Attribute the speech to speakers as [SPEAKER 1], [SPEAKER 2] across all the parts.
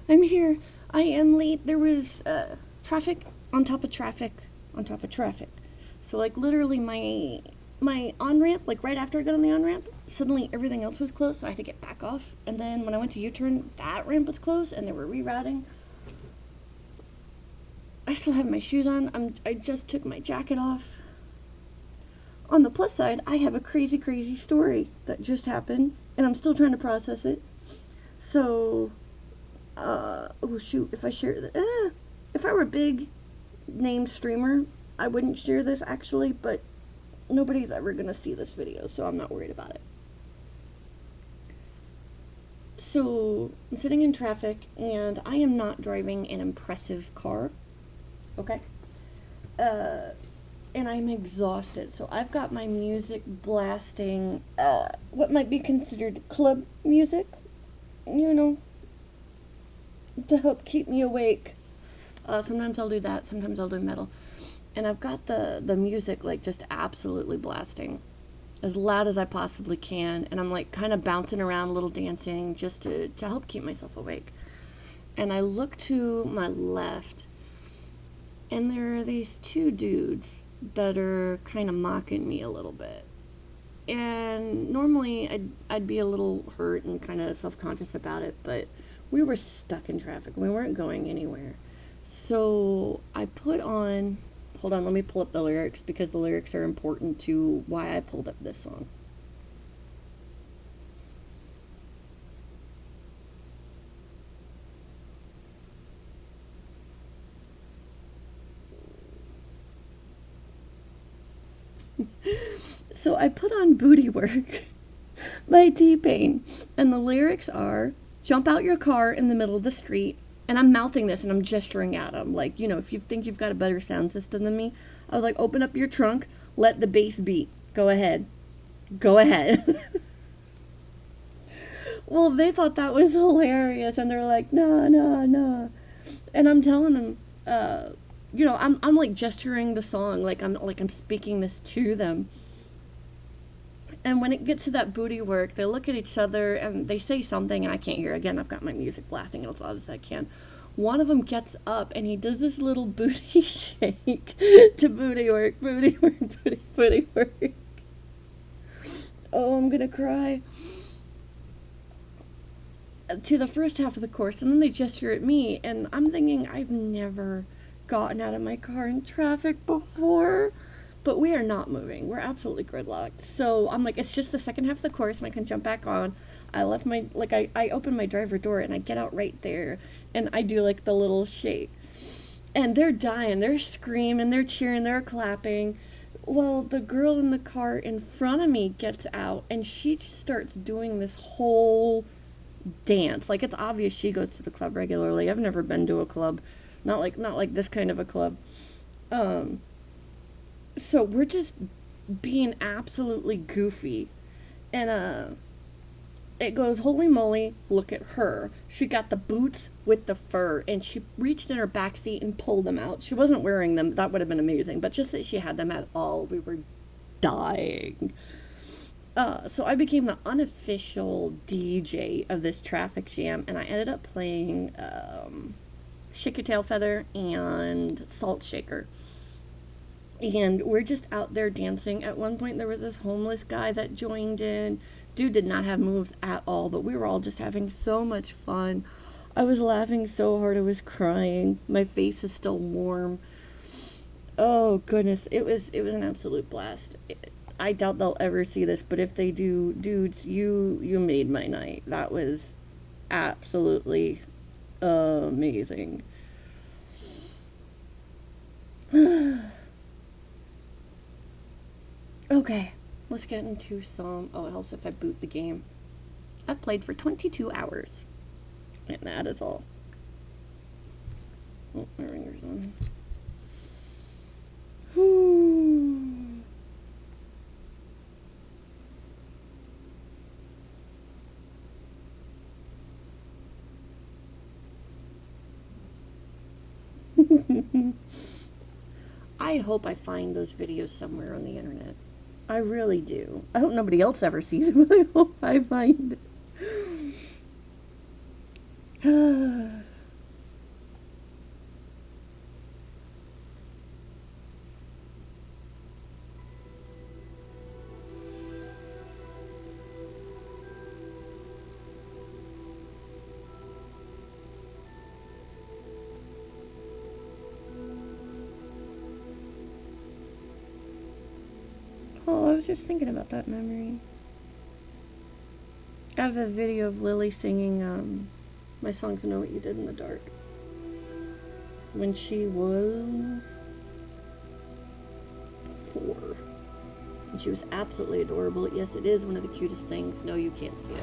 [SPEAKER 1] I'm here. I am late. There was traffic on top of traffic on top of traffic. So like literally my on ramp, like right after I got on the on ramp, suddenly everything else was closed, so I had to get back off. And then when I went to U-turn, that ramp was closed, and they were rerouting. I still have my shoes on. I just took my jacket off. On the plus side, I have a crazy, crazy story that just happened, and I'm still trying to process it. So, oh shoot, if I share if I were a big name streamer, I wouldn't share this actually, but nobody's ever gonna see this video, so I'm not worried about it. So, I'm sitting in traffic, and I am not driving an impressive car, okay? And I'm exhausted, so I've got my music blasting, what might be considered club music, you know, to help keep me awake. Sometimes I'll do that, sometimes I'll do metal. And I've got the music, like, just absolutely blasting as loud as I possibly can, and I'm like kind of bouncing around a little, dancing, just to help keep myself awake. And I look to my left, and there are these two dudes that are kind of mocking me a little bit. And normally I'd be a little hurt and kind of self-conscious about it, but we were stuck in traffic. We weren't going anywhere. So I put on, hold on, let me pull up the lyrics, because the lyrics are important to why I pulled up this song. So I put on Booty Work by T-Pain, and the lyrics are, jump out your car in the middle of the street, and I'm mouthing this and I'm gesturing at him, like, you know, if you think you've got a better sound system than me, I was like, open up your trunk, let the bass beat, go ahead. Go ahead. Well, they thought that was hilarious, and they're like, nah, nah, nah. And I'm telling them, you know, I'm like gesturing the song, like I'm speaking this to them. And when it gets to that Booty Work, they look at each other and they say something, and I can't hear. Again, I've got my music blasting as loud as I can. One of them gets up and he does this little booty shake to Booty Work, Booty Work, Booty Work. Oh, I'm gonna cry. To the first half of the course, and then they gesture at me, and I'm thinking, I've never gotten out of my car in traffic before. But we are not moving. We're absolutely gridlocked. So I'm like, it's just the second half of the course, and I can jump back on. I left my, like, I open my driver door, and I get out right there, and I do, like, the little shake. And they're dying. They're screaming. They're cheering. They're clapping. Well, the girl in the car in front of me gets out, and she just starts doing this whole dance. Like, it's obvious she goes to the club regularly. I've never been to a club. Not like this kind of a club. So we're just being absolutely goofy. And it goes, holy moly, look at her. She got the boots with the fur, and she reached in her back seat and pulled them out. She wasn't wearing them. That would have been amazing. But just that she had them at all, we were dying. So I became the unofficial DJ of this traffic jam, and I ended up playing Shake Your Tail Feather and Salt Shaker. And we're just out there dancing. At one point, there was this homeless guy that joined in. Dude did not have moves at all, but we were all just having so much fun. I was laughing so hard I was crying. My face is still warm. Oh, goodness. It was an absolute blast. I doubt they'll ever see this, but if they do, dudes, you made my night. That was absolutely amazing. Okay, let's get into some... Oh, it helps if I boot the game. I've played for 22 hours. And that is all. Oh, my ringer's on. I hope I find those videos somewhere on the internet. I really do. I hope nobody else ever sees it, but I hope I find it. Oh, I was just thinking about that memory. I have a video of Lily singing my song To Know What You Did in the Dark when she was 4. And she was absolutely adorable. Yes, it is one of the cutest things. No, you can't see it.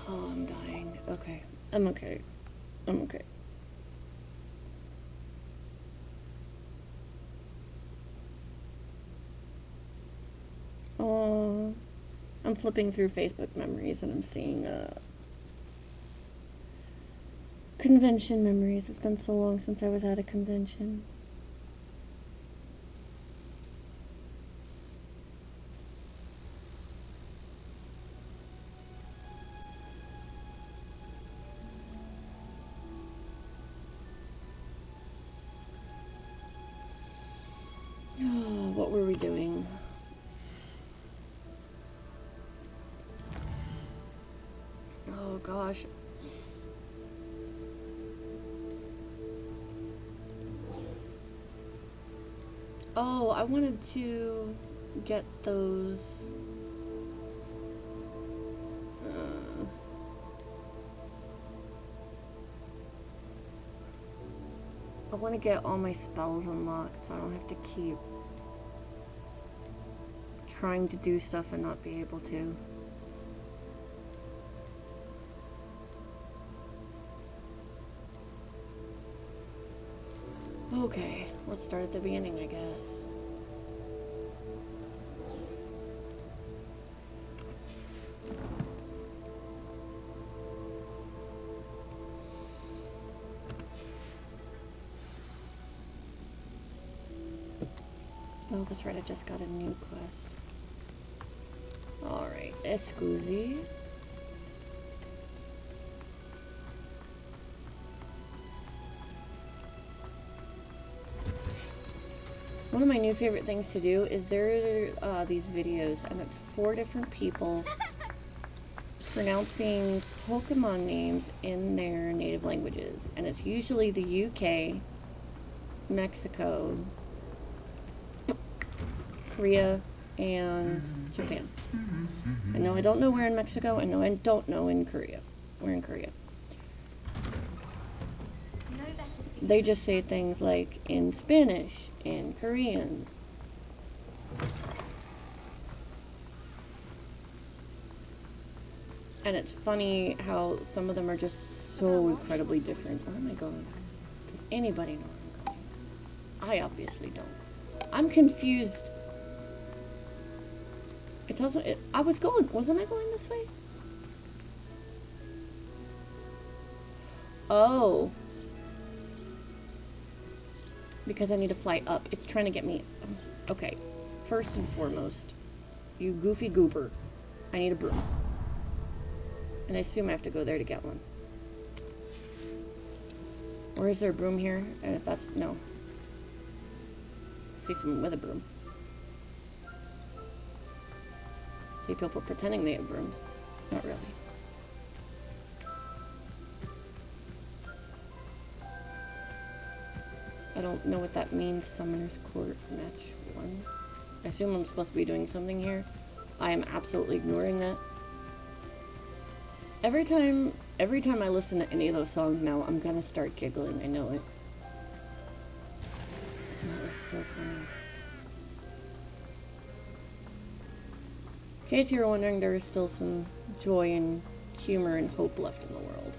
[SPEAKER 1] Oh, I'm dying. Okay. I'm okay. I'm okay. Oh, I'm flipping through Facebook memories and I'm seeing convention memories. It's been so long since I was at a convention. Oh, what were we doing? Oh gosh. Oh, I wanted to get those. I want to get all my spells unlocked so I don't have to keep trying to do stuff and not be able to. Okay, let's start at the beginning, I guess. Oh, that's right, I just got a new quest. Alright, Escusi. One of my new favorite things to do is there are these videos, and it's 4 different people pronouncing Pokemon names in their native languages. And it's usually the UK, Mexico, Korea, and Japan. I know I don't know where in Mexico, I know I don't know in Korea. We're in Korea. They just say things like in Spanish, in Korean. And it's funny how some of them are just so incredibly different. Oh my god. Does anybody know where I'm going? I obviously don't. I'm confused. It doesn't... I was going... Wasn't I going this way? Oh. Because I need to fly up. It's trying to get me... Okay. First and foremost, you goofy goober. I need a broom. And I assume I have to go there to get one. Or is there a broom here? And if that's... No. I see someone with a broom. See people pretending they have brooms. Not really. I don't know what that means. Summoner's Court match 1. I assume I'm supposed to be doing something here. I am absolutely ignoring that. Every time I listen to any of those songs now, I'm gonna start giggling. I know it. That was so funny. In case you're wondering, there is still some joy and humor and hope left in the world.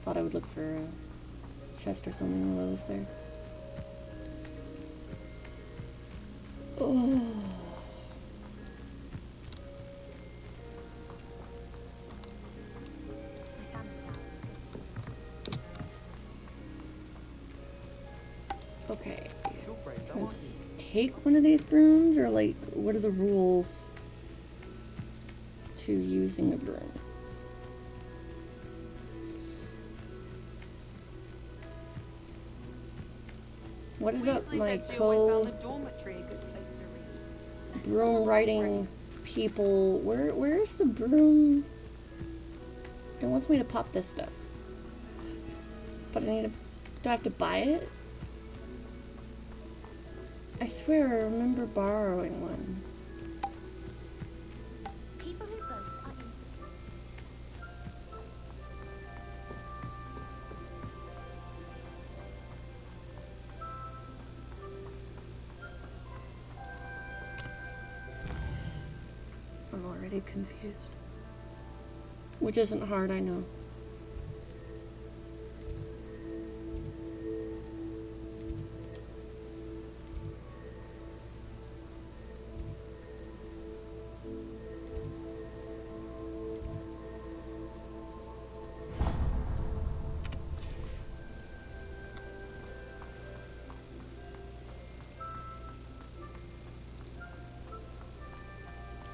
[SPEAKER 1] Thought I would look for a chest or something while I was there. Oh. Okay. Can I just take one of these brooms, or like, what are the rules to using a broom? What is up, my broom riding people? Where's the broom? It wants me to pop this stuff, but I need to. Do I have to buy it? I swear I remember borrowing one.
[SPEAKER 2] People who both are
[SPEAKER 1] I'm already confused. Which isn't hard, I know.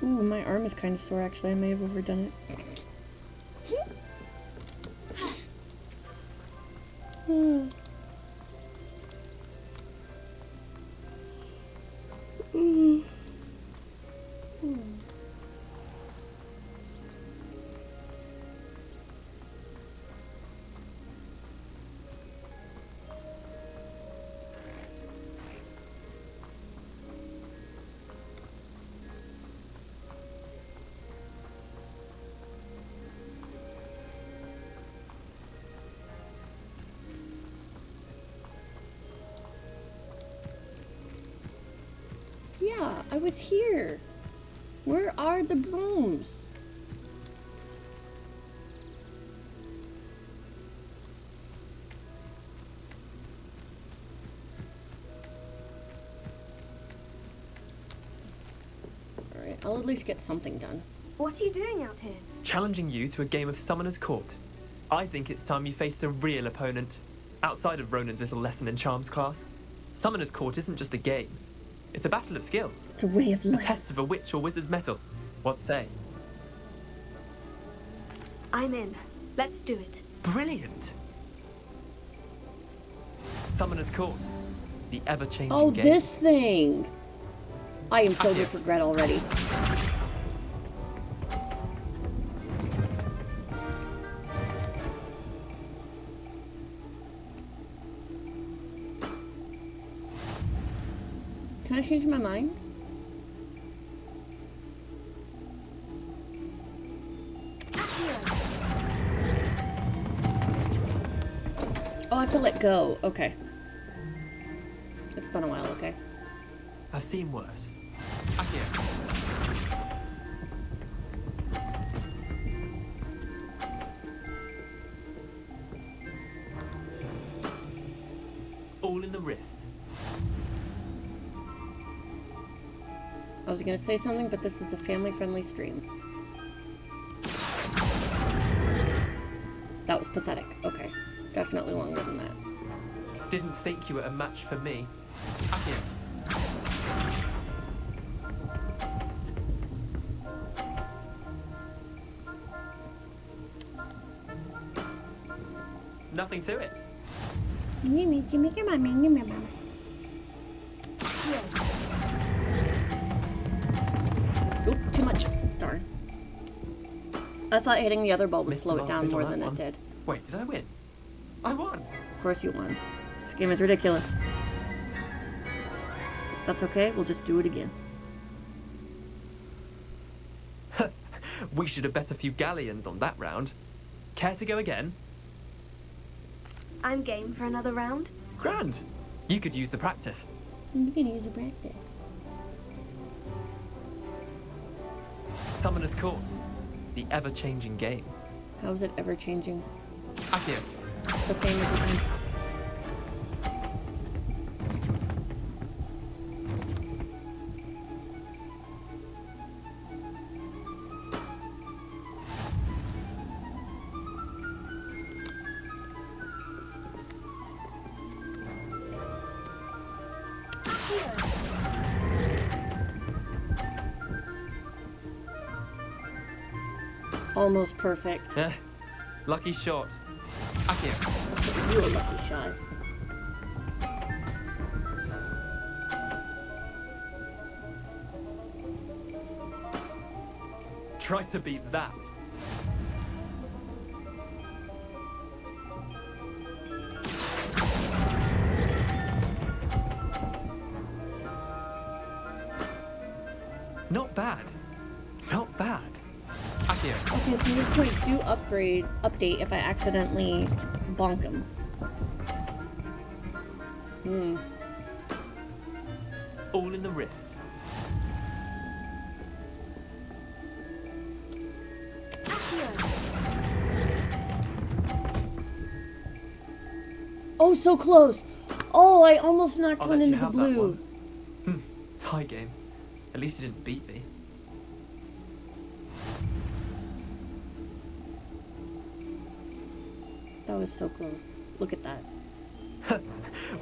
[SPEAKER 1] Ooh, my arm is kind of sore actually. I may have overdone it. Yeah, I was here. Where are the brooms? Alright, I'll at least get something done.
[SPEAKER 3] What are you doing out here?
[SPEAKER 4] Challenging you to a game of Summoner's Court. I think it's time you faced a real opponent, outside of Ronan's little lesson in charms class. Summoner's Court isn't just a game. It's a battle of skill.
[SPEAKER 1] It's a way of
[SPEAKER 4] A
[SPEAKER 1] life.
[SPEAKER 4] test of a witch or wizard's mettle. What say?
[SPEAKER 3] I'm in. Let's do it.
[SPEAKER 4] Brilliant! Summoner's Court. The ever-changing
[SPEAKER 1] Oh,
[SPEAKER 4] game.
[SPEAKER 1] this thing! I am filled
[SPEAKER 4] Here.
[SPEAKER 1] with regret already. Can I change my mind? Oh, I have to let go. Okay. It's been a while, okay.
[SPEAKER 4] I've seen worse. Here. All in the wrist.
[SPEAKER 1] I was gonna say something, but this is a family-friendly stream. That was pathetic. Okay. Definitely longer than that.
[SPEAKER 4] Didn't think you were a match for me. Here. Nothing to it. Oop, too much. Darn. I thought hitting the other ball would Missed
[SPEAKER 1] slow
[SPEAKER 4] the
[SPEAKER 1] it
[SPEAKER 4] mark
[SPEAKER 1] down
[SPEAKER 4] bit
[SPEAKER 1] more
[SPEAKER 4] on
[SPEAKER 1] than
[SPEAKER 4] that
[SPEAKER 1] it
[SPEAKER 4] one.
[SPEAKER 1] did.
[SPEAKER 4] Wait, did I win? I won!
[SPEAKER 1] Of course you won. This game is ridiculous. That's okay, we'll just do it again.
[SPEAKER 4] We should have bet a few galleons on that round. Care to go again?
[SPEAKER 3] I'm game for another round.
[SPEAKER 4] Grand! You could use the practice.
[SPEAKER 1] You can use a practice.
[SPEAKER 4] Summoner's Court. The ever-changing game.
[SPEAKER 1] How is it ever changing?
[SPEAKER 4] Here.
[SPEAKER 1] The same every time. Almost perfect.
[SPEAKER 4] Eh, lucky shot. Akio,
[SPEAKER 1] You a lucky shot.
[SPEAKER 4] try to beat that. Not bad. Not bad. Akio,
[SPEAKER 1] Okay, so these points do update if I accidentally bonk them.
[SPEAKER 4] all in the wrist.
[SPEAKER 1] Oh, so close! Oh, I almost knocked
[SPEAKER 4] I'll
[SPEAKER 1] one
[SPEAKER 4] let you
[SPEAKER 1] into the
[SPEAKER 4] have that
[SPEAKER 1] blue.
[SPEAKER 4] one. Tie game. At least you didn't beat me.
[SPEAKER 1] That was so close. Look at that.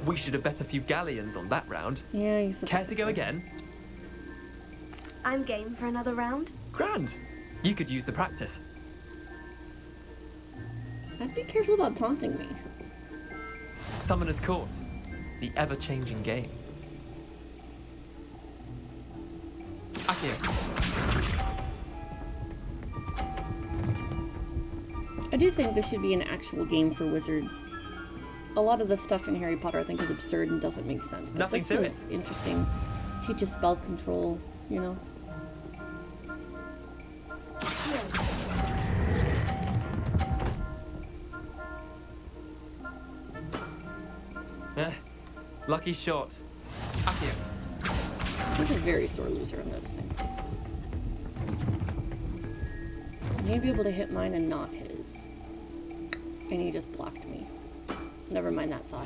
[SPEAKER 4] We should have bet a few galleons on that round.
[SPEAKER 1] Yeah, you said
[SPEAKER 4] Care
[SPEAKER 1] that
[SPEAKER 4] to go
[SPEAKER 1] before.
[SPEAKER 4] again?
[SPEAKER 3] I'm game for another round.
[SPEAKER 4] Grand. You could use the practice.
[SPEAKER 1] I'd be careful about taunting me.
[SPEAKER 4] Summoner's Court. The ever-changing game. Akio,
[SPEAKER 1] I do think this should be an actual game for wizards. A lot of the stuff in Harry Potter I think is absurd and doesn't make sense. But
[SPEAKER 4] Nothing
[SPEAKER 1] this
[SPEAKER 4] to
[SPEAKER 1] one's interesting. Teaches spell control, you know?
[SPEAKER 4] lucky shot. Akio,
[SPEAKER 1] He's a very sore loser, I'm noticing. You'd be able to hit mine and not his. And he just blocked me. Never mind that thought.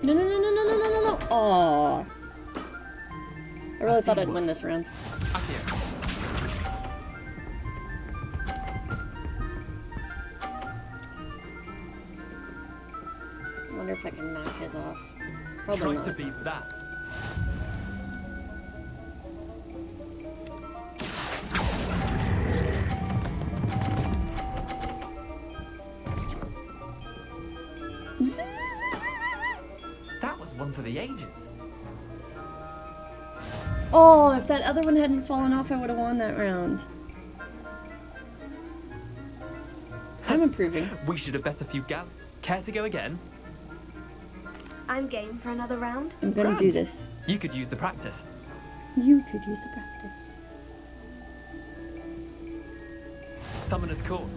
[SPEAKER 1] No, no, no, no, no, no, no, no, no. Aww. I really
[SPEAKER 4] I've
[SPEAKER 1] thought
[SPEAKER 4] seen
[SPEAKER 1] I'd win
[SPEAKER 4] worse.
[SPEAKER 1] this round.
[SPEAKER 4] Akio.
[SPEAKER 1] I wonder if I can knock his off. Probably
[SPEAKER 4] Try
[SPEAKER 1] not.
[SPEAKER 4] to beat that. That was one for the ages.
[SPEAKER 1] Oh, if that other one hadn't fallen off, I would have won that round. I'm improving.
[SPEAKER 4] We should have bet a few Care to go again?
[SPEAKER 3] I'm game for another round.
[SPEAKER 1] I'm gonna do
[SPEAKER 4] Grand.
[SPEAKER 1] this.
[SPEAKER 4] You could use the practice.
[SPEAKER 1] You could use the practice.
[SPEAKER 4] Summoner's Court.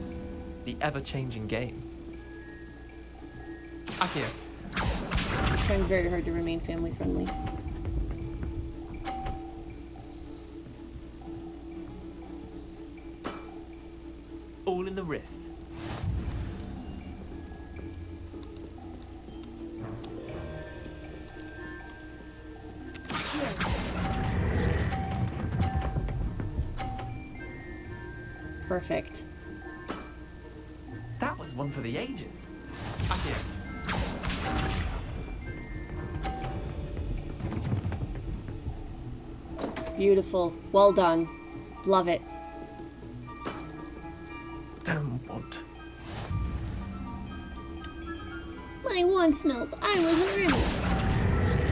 [SPEAKER 4] The ever-changing game. Akio,
[SPEAKER 1] Trying very hard to remain family friendly.
[SPEAKER 4] all in the wrist.
[SPEAKER 1] Perfect.
[SPEAKER 4] That was one for the ages. Akio,
[SPEAKER 1] Beautiful. Well done. Love it.
[SPEAKER 4] don't want.
[SPEAKER 1] My wand smells. I wasn't ready.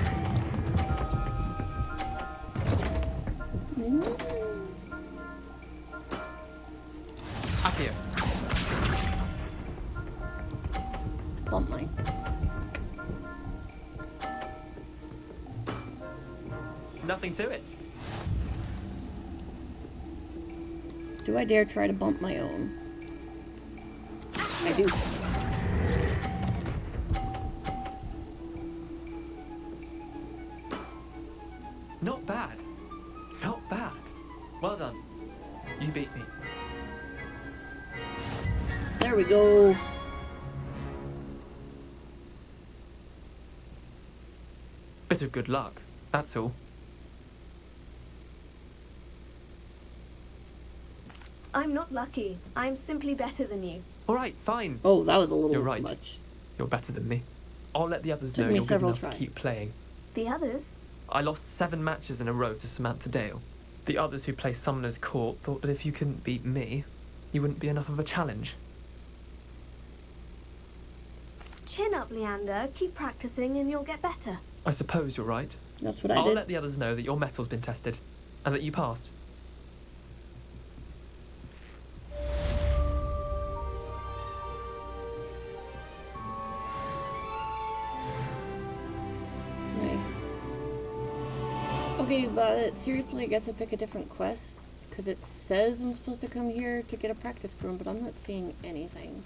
[SPEAKER 4] Akio,
[SPEAKER 1] Bump mine.
[SPEAKER 4] nothing to it.
[SPEAKER 1] Do I dare try to bump my own? I do.
[SPEAKER 4] Not bad. Not bad. Well done. You beat me.
[SPEAKER 1] There we go.
[SPEAKER 4] Bit of good luck, that's all.
[SPEAKER 3] I'm not lucky. I'm simply better than you.
[SPEAKER 4] All right, fine.
[SPEAKER 1] Oh, that was a little
[SPEAKER 4] You're right.
[SPEAKER 1] much.
[SPEAKER 4] You're better than me. I'll let the others
[SPEAKER 1] Took
[SPEAKER 4] know
[SPEAKER 1] me
[SPEAKER 4] you're good
[SPEAKER 1] several
[SPEAKER 4] enough to
[SPEAKER 1] tries.
[SPEAKER 4] keep playing.
[SPEAKER 3] The others?
[SPEAKER 4] I lost 7 matches in a row to Samantha Dale. The others who play Summoner's Court thought that if you couldn't beat me, you wouldn't be enough of a challenge.
[SPEAKER 3] Chin up, Leander. Keep practicing and you'll get better.
[SPEAKER 4] I suppose you're right.
[SPEAKER 1] That's what I
[SPEAKER 4] I'll
[SPEAKER 1] did.
[SPEAKER 4] let the others know that your metal's been tested, and that you passed.
[SPEAKER 1] Nice. Okay, but seriously, I guess I pick a different quest. Because it says I'm supposed to come here to get a practice broom, but I'm not seeing anything.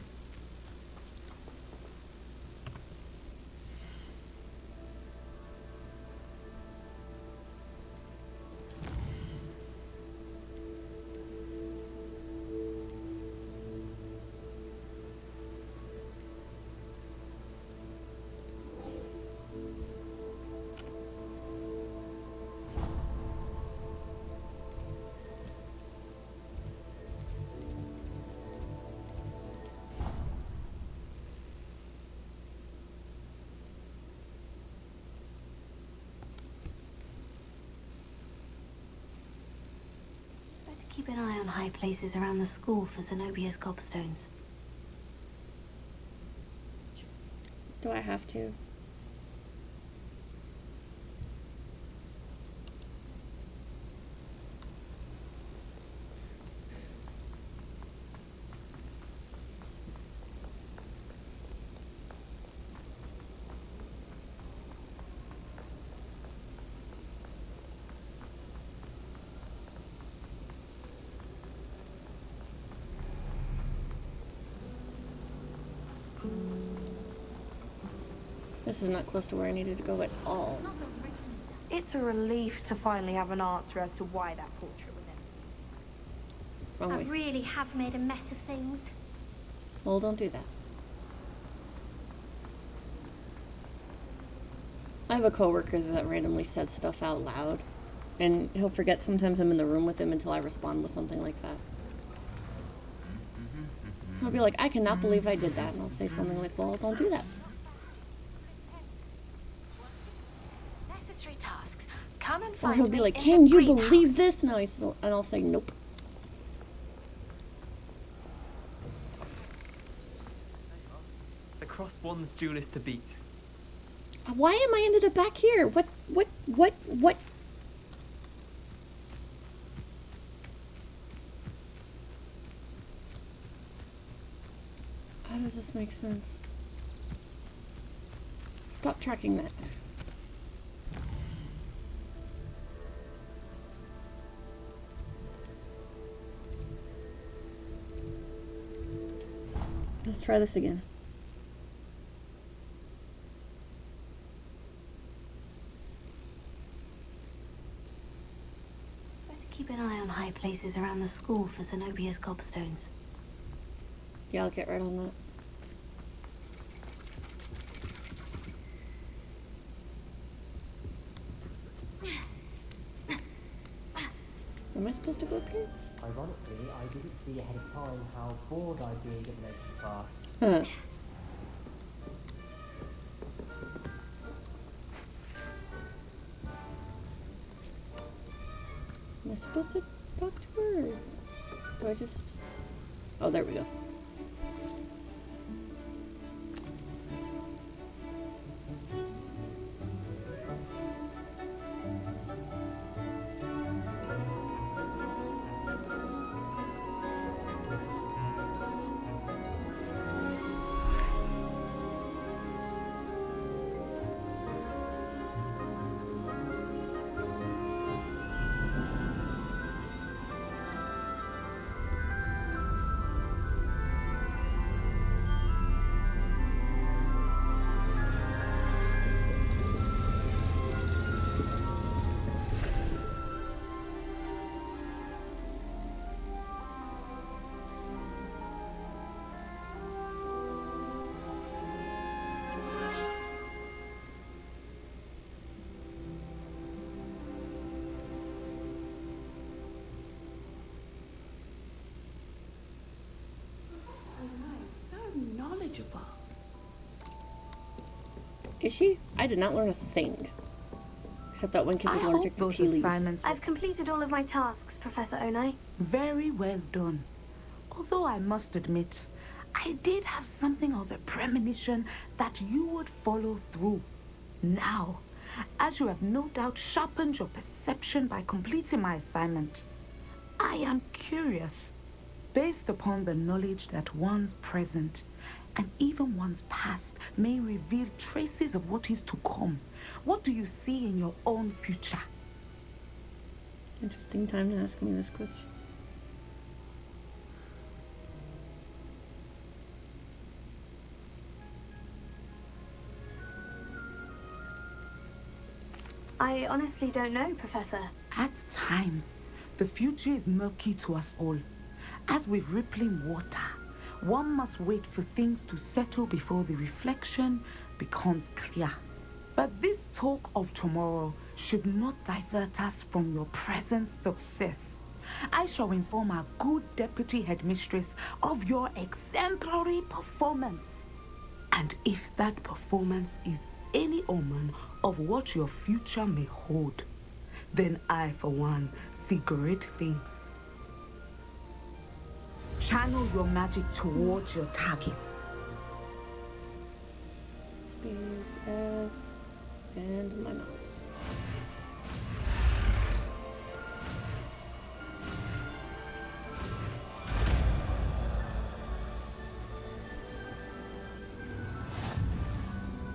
[SPEAKER 3] Better keep an eye on high places around the school for Zenobia's gobstones.
[SPEAKER 1] Do I have to? This is not close to where I needed to go at all.
[SPEAKER 2] It's a relief to finally have an answer as to why that portrait was in.
[SPEAKER 1] Wrong
[SPEAKER 5] I
[SPEAKER 1] way.
[SPEAKER 5] really have made a mess of things.
[SPEAKER 1] Well, don't do that. I have a coworker that randomly says stuff out loud, and he'll forget sometimes I'm in the room with him until I respond with something like that. He'll be like, I cannot believe I did that, and I'll say something like, well, don't do that.
[SPEAKER 3] Necessary tasks. Come and
[SPEAKER 1] Or
[SPEAKER 3] find
[SPEAKER 1] he'll
[SPEAKER 3] me
[SPEAKER 1] be like,
[SPEAKER 3] in
[SPEAKER 1] can
[SPEAKER 3] the
[SPEAKER 1] you
[SPEAKER 3] greenhouse.
[SPEAKER 1] believe this? And I'll say, nope.
[SPEAKER 4] The crossed one's duelist to beat.
[SPEAKER 1] Why am I ended up back here? What? How does this make sense? Stop tracking that. Let's try this again.
[SPEAKER 3] Better keep an eye on high places around the school for Zenobia's gobstones.
[SPEAKER 1] Yeah, I'll get right on that. Am I supposed to go up here?
[SPEAKER 6] Ironically, I didn't see ahead of time how bored I'd be in divination class.
[SPEAKER 1] Huh. Am I supposed to talk to her? Or do I just... Oh, there we go.
[SPEAKER 7] knowledgeable.
[SPEAKER 1] Is she? I did not learn a thing. Except that when kids
[SPEAKER 7] I
[SPEAKER 1] are allergic
[SPEAKER 7] hope
[SPEAKER 1] to
[SPEAKER 7] those
[SPEAKER 1] tea leaves.
[SPEAKER 7] assignments were
[SPEAKER 3] I've completed all of my tasks, Professor Onai.
[SPEAKER 7] very well done. Although I must admit, I did have something of a premonition that you would follow through. Now, as you have no doubt sharpened your perception by completing my assignment, I am curious, based upon the knowledge that one's present and even one's past may reveal traces of what is to come. What do you see in your own future?
[SPEAKER 1] Interesting time to ask me this question.
[SPEAKER 3] I honestly don't know, Professor.
[SPEAKER 7] At times, the future is murky to us all. As with rippling water, one must wait for things to settle before the reflection becomes clear. But this talk of tomorrow should not divert us from your present success. I shall inform our good deputy headmistress of your exemplary performance. And if that performance is any omen of what your future may hold, then I, for one, see great things. Channel your magic towards your targets.
[SPEAKER 1] Space F and my mouse.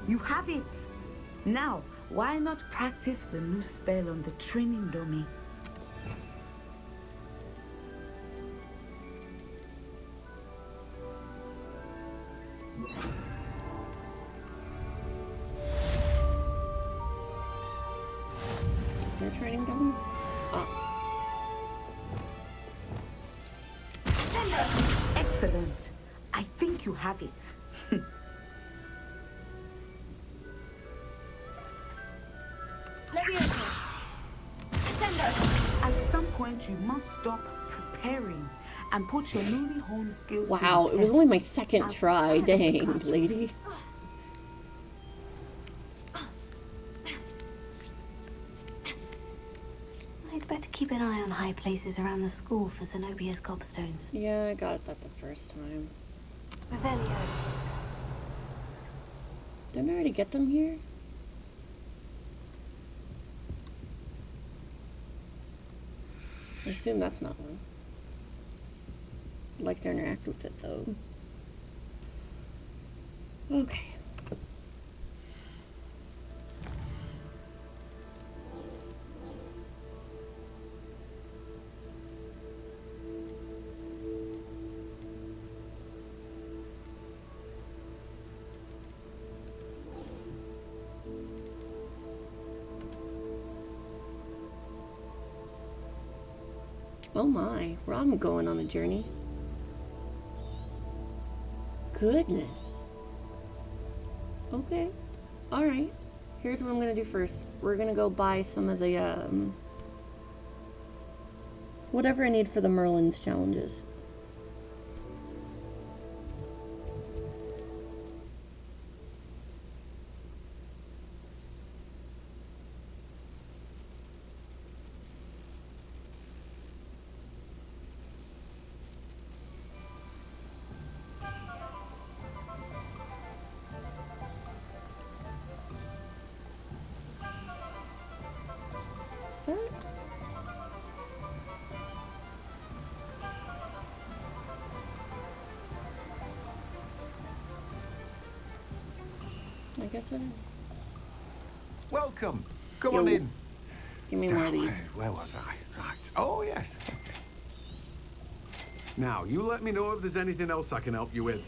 [SPEAKER 7] You have it! Now, why not practice the new spell on the training dummy?
[SPEAKER 1] Is there a training dummy? Ah,
[SPEAKER 7] Excellent. I think you have it. At some point, you must stop preparing and put your newly honed skills to
[SPEAKER 1] wow,
[SPEAKER 7] the
[SPEAKER 1] it was only
[SPEAKER 7] test.
[SPEAKER 1] my second
[SPEAKER 7] As
[SPEAKER 1] try.
[SPEAKER 7] part of the
[SPEAKER 1] Dang,
[SPEAKER 7] classroom.
[SPEAKER 1] lady.
[SPEAKER 3] I'd better keep an eye on high places around the school for Zenobia's gobstones.
[SPEAKER 1] Yeah, I got that the first time.
[SPEAKER 3] Revelio.
[SPEAKER 1] Didn't I already get them here? I assume that's not one. I'd like to interact with it though. Okay. Oh my, I'm going on a journey. Goodness. Okay. Alright. Here's what I'm gonna do first. We're gonna go buy some of the, whatever I need for the Merlin's challenges. Is that? I guess it is.
[SPEAKER 8] Welcome. Come
[SPEAKER 1] Yo.
[SPEAKER 8] on in.
[SPEAKER 1] Give me more of these.
[SPEAKER 8] Where was I? Right. Oh, yes. Now, you let me know if there's anything else I can help you with.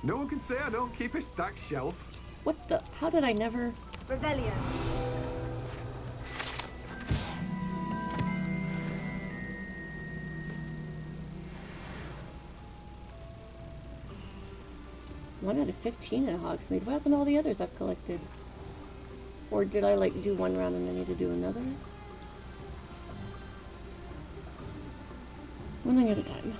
[SPEAKER 8] No one can say I don't keep a stacked shelf.
[SPEAKER 1] What the? How did I never?
[SPEAKER 2] Revelio.
[SPEAKER 1] 1 out of 15 at Hogsmeade. What happened to all the others I've collected? Or did I like do one round and I need to do another? One thing at a time.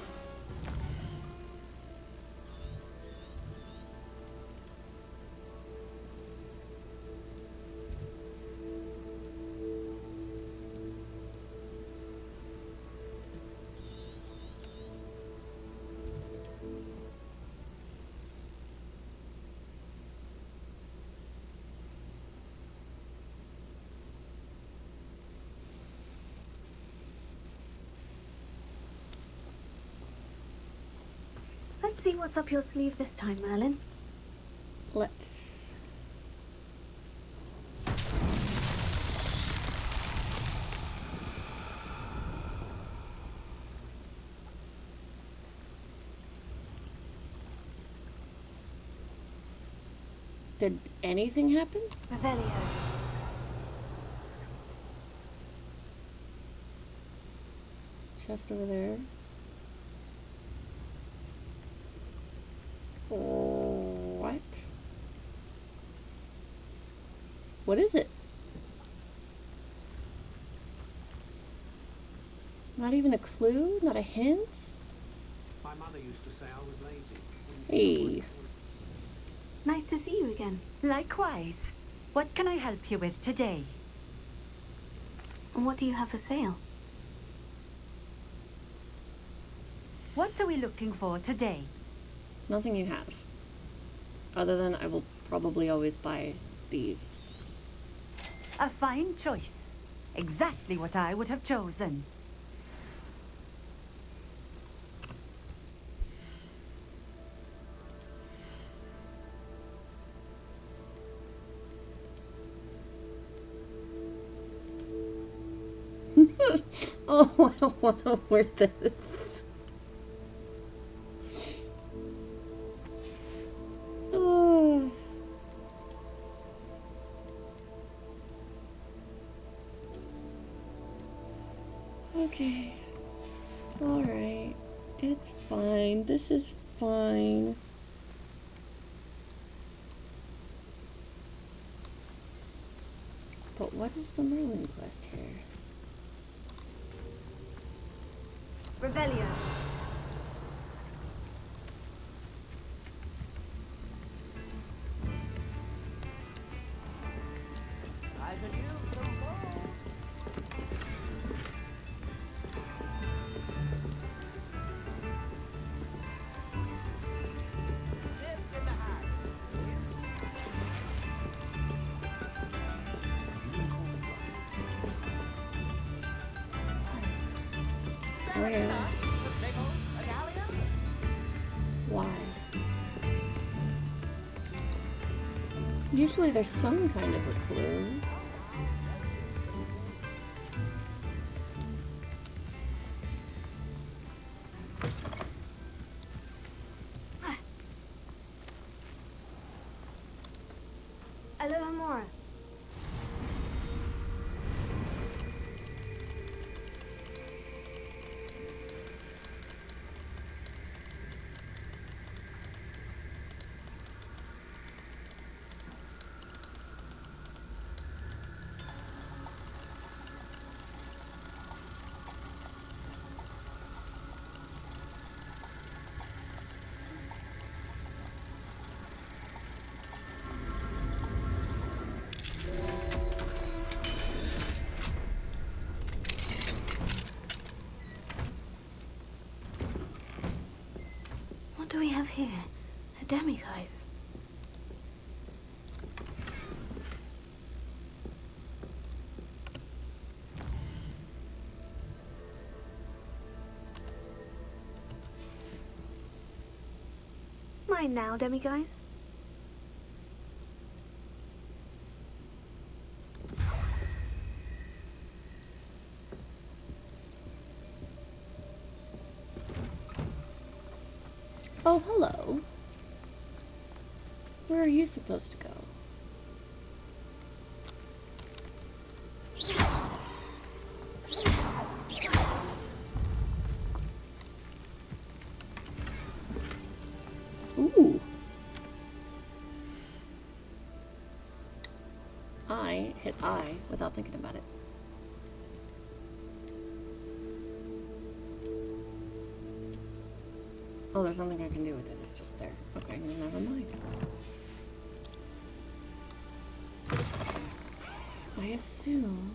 [SPEAKER 3] Let's see what's up your sleeve this time, Merlin.
[SPEAKER 1] Let's. Did anything happen?
[SPEAKER 2] Revelio.
[SPEAKER 1] Chest over there. What? What is it? Not even a clue? Not a hint?
[SPEAKER 9] My mother used to say I was lazy.
[SPEAKER 1] Hey.
[SPEAKER 3] Nice to see you again.
[SPEAKER 10] Likewise. What can I help you with today?
[SPEAKER 3] And what do you have for sale?
[SPEAKER 10] What are we looking for today?
[SPEAKER 1] Nothing you have. Other than I will probably always buy these.
[SPEAKER 10] A fine choice. Exactly what I would have chosen.
[SPEAKER 1] Oh, I don't want to wear this. Oh. Okay. Alright. It's fine. This is fine. But what is the Merlin quest here?
[SPEAKER 2] Revelio.
[SPEAKER 6] I could use some more. Shift in the hat.
[SPEAKER 1] Where? Why? Usually there's some kind of a clue.
[SPEAKER 2] Alohomora.
[SPEAKER 3] What do we have here? A demiguise. Mine now, demiguise.
[SPEAKER 1] Oh, hello. Where are you supposed to go? Ooh. without thinking about it. Oh, there's nothing I can do with it. It's just there. Okay, never mind. I assume...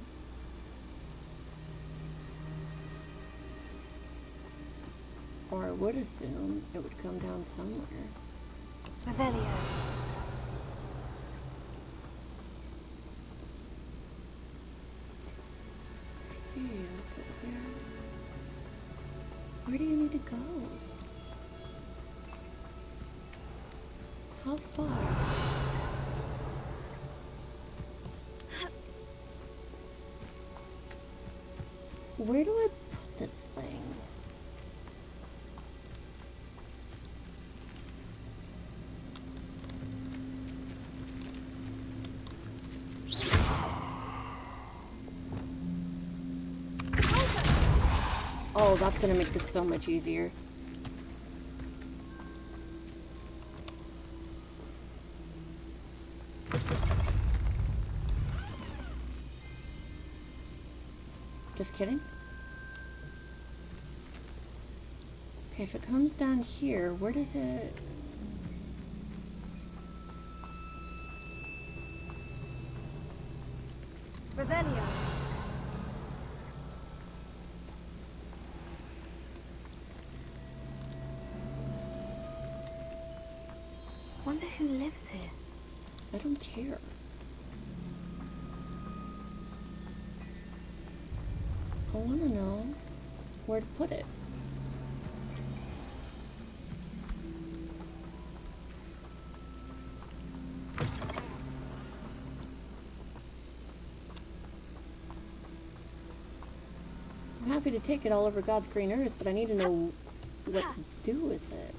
[SPEAKER 1] Or I would assume it would come down somewhere.
[SPEAKER 2] Revelio.
[SPEAKER 1] See, but where do you need to go? How far? Where do I put this thing? Oh, that's gonna make this so much easier. Just kidding. Okay, if it comes down here, where does it...
[SPEAKER 2] Revelio.
[SPEAKER 3] Wonder who lives here.
[SPEAKER 1] I don't care. I want to know where to put it. I'm happy to take it all over God's green earth, but I need to know what to do with it.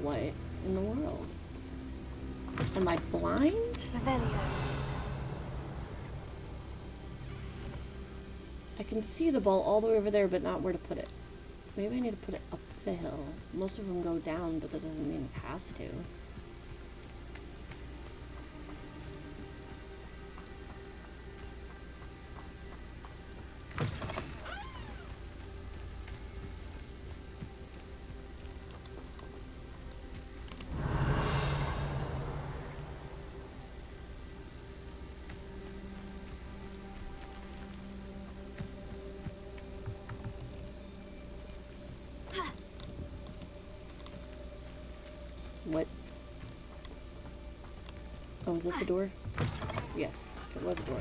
[SPEAKER 1] What in the world? Am I blind?
[SPEAKER 2] Revelio.
[SPEAKER 1] I can see the ball all the way over there, but not where to put it. Maybe I need to put it up the hill. Most of them go down, but that doesn't mean it has to. What? Oh, is this a door? Yes, it was a door.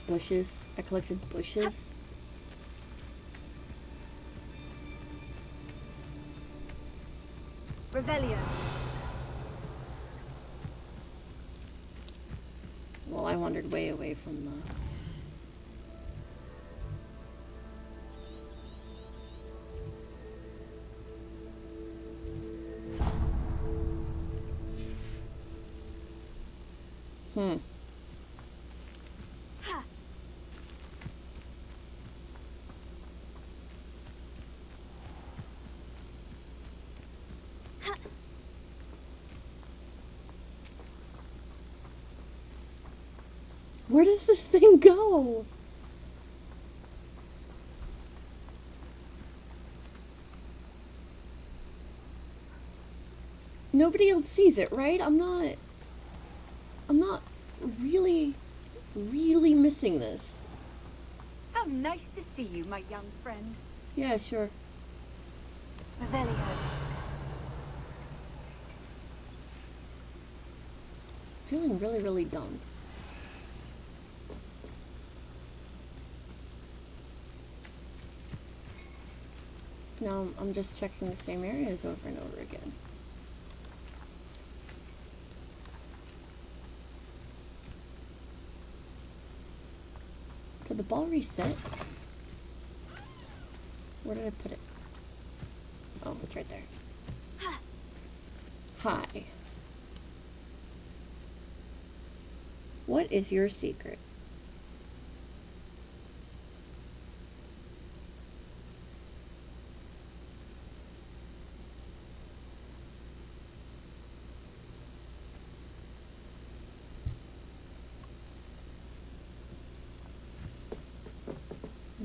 [SPEAKER 1] Bushes. I collected bushes.
[SPEAKER 2] Revelio.
[SPEAKER 1] Well, I wandered way away from the... Where does this thing go? Nobody else sees it, right? I'm not really missing this.
[SPEAKER 10] How nice to see you, my young friend.
[SPEAKER 1] Yeah, sure.
[SPEAKER 2] Revelio.
[SPEAKER 1] Feeling really, really dumb. Now I'm just checking the same areas over and over again. Did the ball reset? Where did I put it? Oh, it's right there. Hi. What is your secret?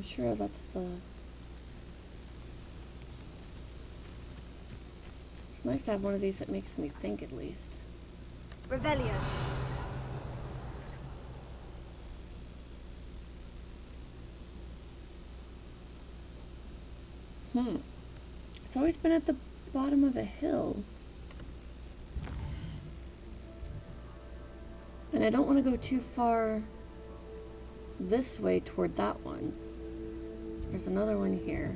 [SPEAKER 1] I'm sure that's the... It's nice to have one of these that makes me think, at least.
[SPEAKER 10] Revelio.
[SPEAKER 1] It's always been at the bottom of a hill. And I don't want to go too far this way toward that one. There's another one here.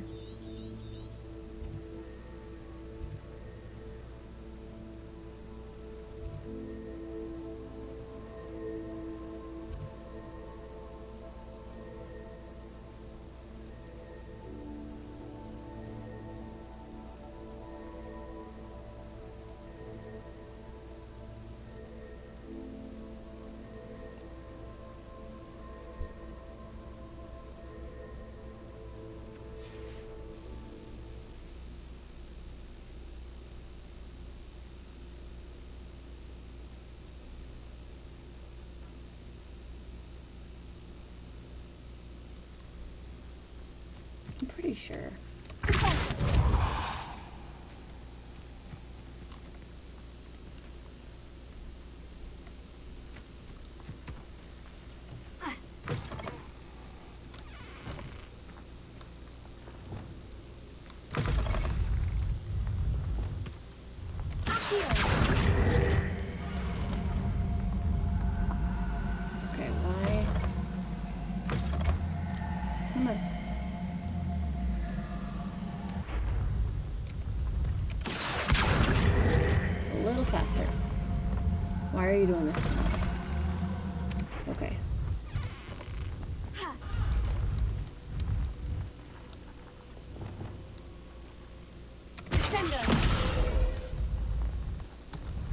[SPEAKER 1] I'm pretty sure. Okay, why? Come on. A little faster. Why are you doing this to me? Okay.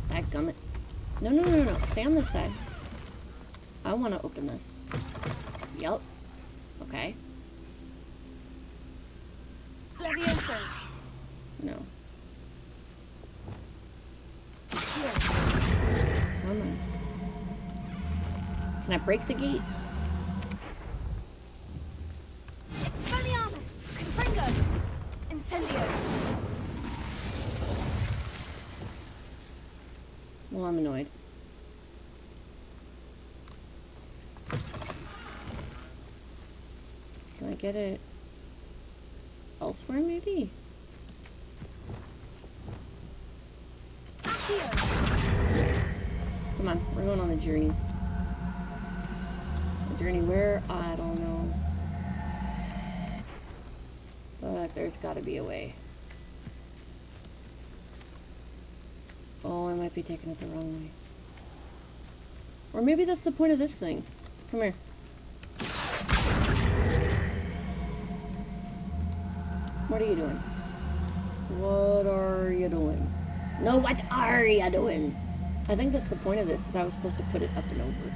[SPEAKER 1] Dadgummit. No, no, no, no. Stay on this side. I want to open this. Yup. Okay.
[SPEAKER 10] Levioso.
[SPEAKER 1] No. Come on. Can I break the gate?
[SPEAKER 10] Spelliarmus. Confringo. Incendio.
[SPEAKER 1] Well, I'm annoyed. Can I get it elsewhere, maybe? Come on, we're going on a journey. A journey where? I don't know. But there's gotta be a way. Oh, I might be taking it the wrong way. Or maybe that's the point of this thing. Come here. What are you doing? What are you doing? No, what are you doing? I think that's the point of this, is I was supposed to put it up and over.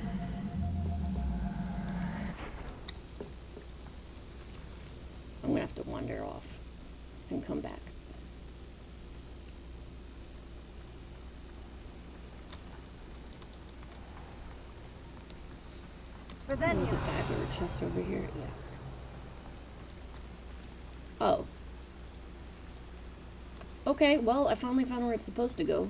[SPEAKER 1] I'm gonna have to wander off and come back. There's a bag or a chest over here. Yeah. Oh. Okay, well, I finally found where it's supposed to go.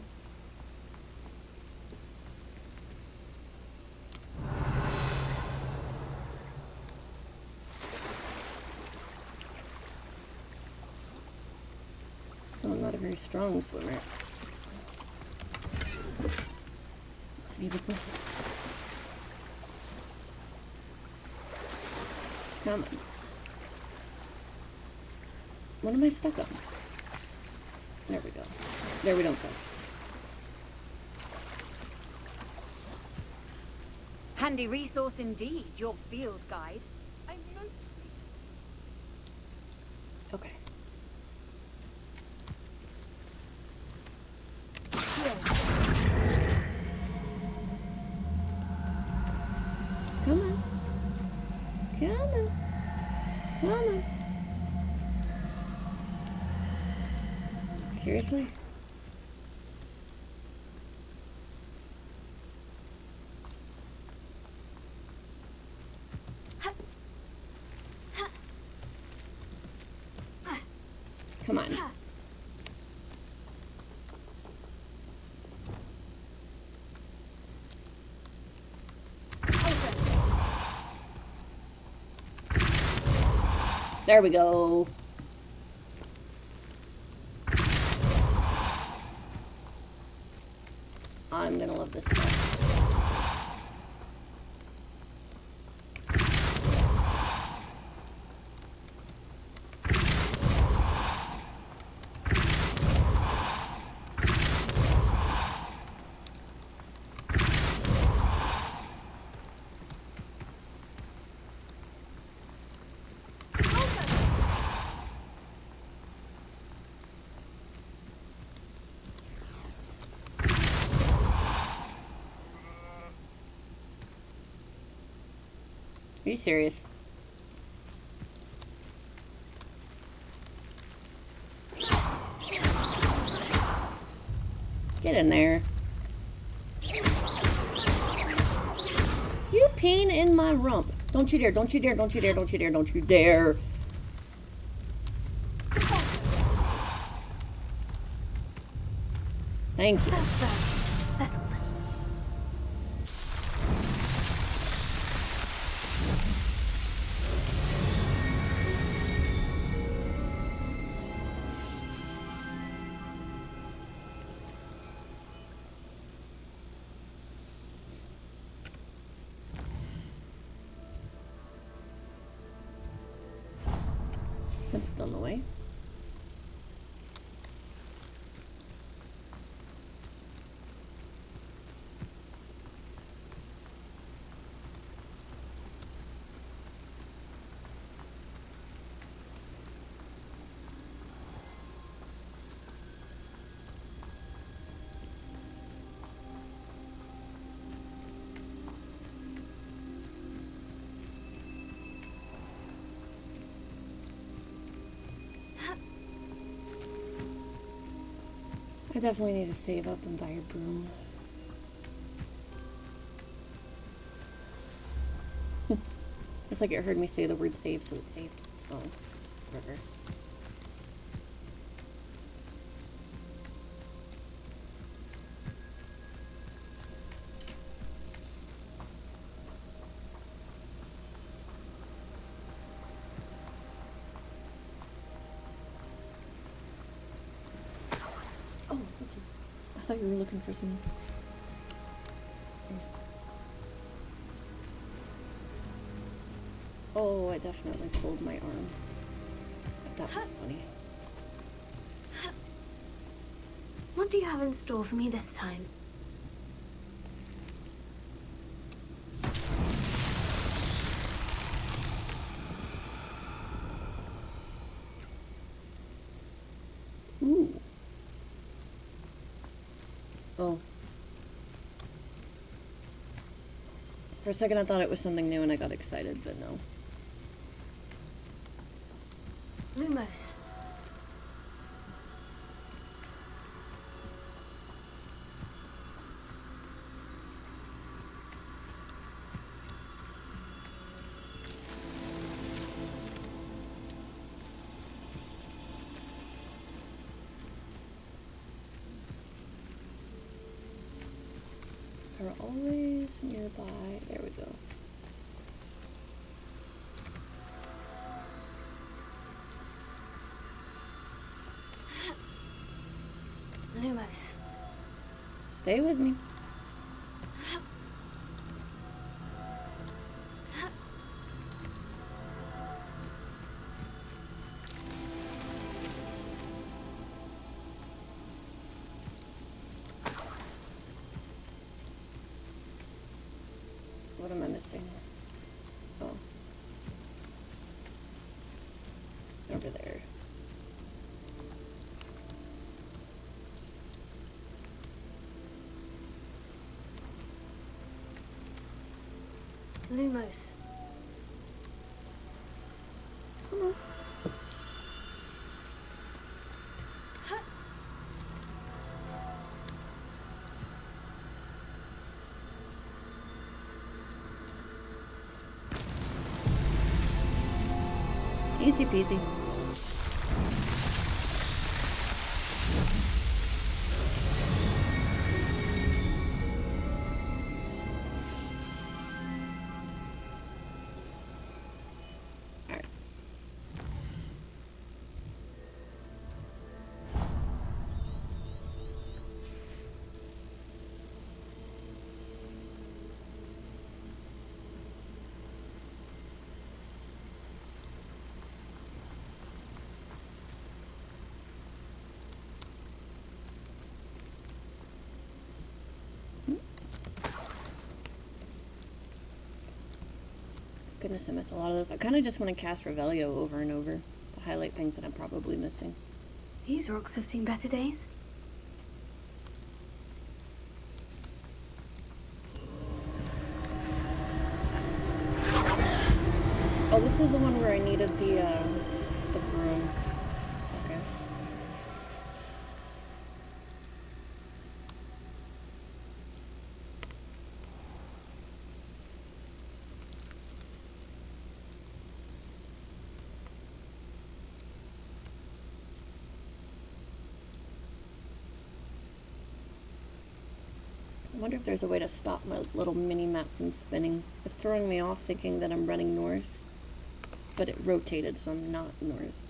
[SPEAKER 1] Oh, I'm not a very strong swimmer. Wasn't even worth it. Come on. What am I stuck on? There we go. There we don't go.
[SPEAKER 10] Handy resource indeed, your field guide.
[SPEAKER 1] Okay. Come on. Come on. Come on. Seriously? Come on. There we go. I'm gonna love this spot. Are you serious? Get in there. You pain in my rump. Don't you dare, don't you dare, don't you dare, don't you dare, don't you dare. Thank you.
[SPEAKER 3] That's that. Settled.
[SPEAKER 1] Since it's on the way. I definitely need to save up and buy a broom. It's like it heard me say the word save, so it's saved. Oh, whatever. Oh, thank you. I thought you were looking for something. Oh, I definitely pulled my arm. But that was funny.
[SPEAKER 3] What do you have in store for me this time?
[SPEAKER 1] Ooh. Oh. For a second I thought it was something new and I got excited, but no.
[SPEAKER 3] Lumos.
[SPEAKER 1] They're always nearby. There we go.
[SPEAKER 3] Lumos.
[SPEAKER 1] Stay with me. What am I missing? Oh. Over there.
[SPEAKER 3] Lumos.
[SPEAKER 1] Come on. Easy peasy. Goodness, I miss a lot of those. I kind of just want to cast Revelio over and over to highlight things that I'm probably missing.
[SPEAKER 3] These rocks have seen better days.
[SPEAKER 1] Oh, this is the one where I needed the broom. Okay. I wonder if there's a way to stop my little mini-map from spinning. It's throwing me off thinking that I'm running north, but it rotated, so I'm not north.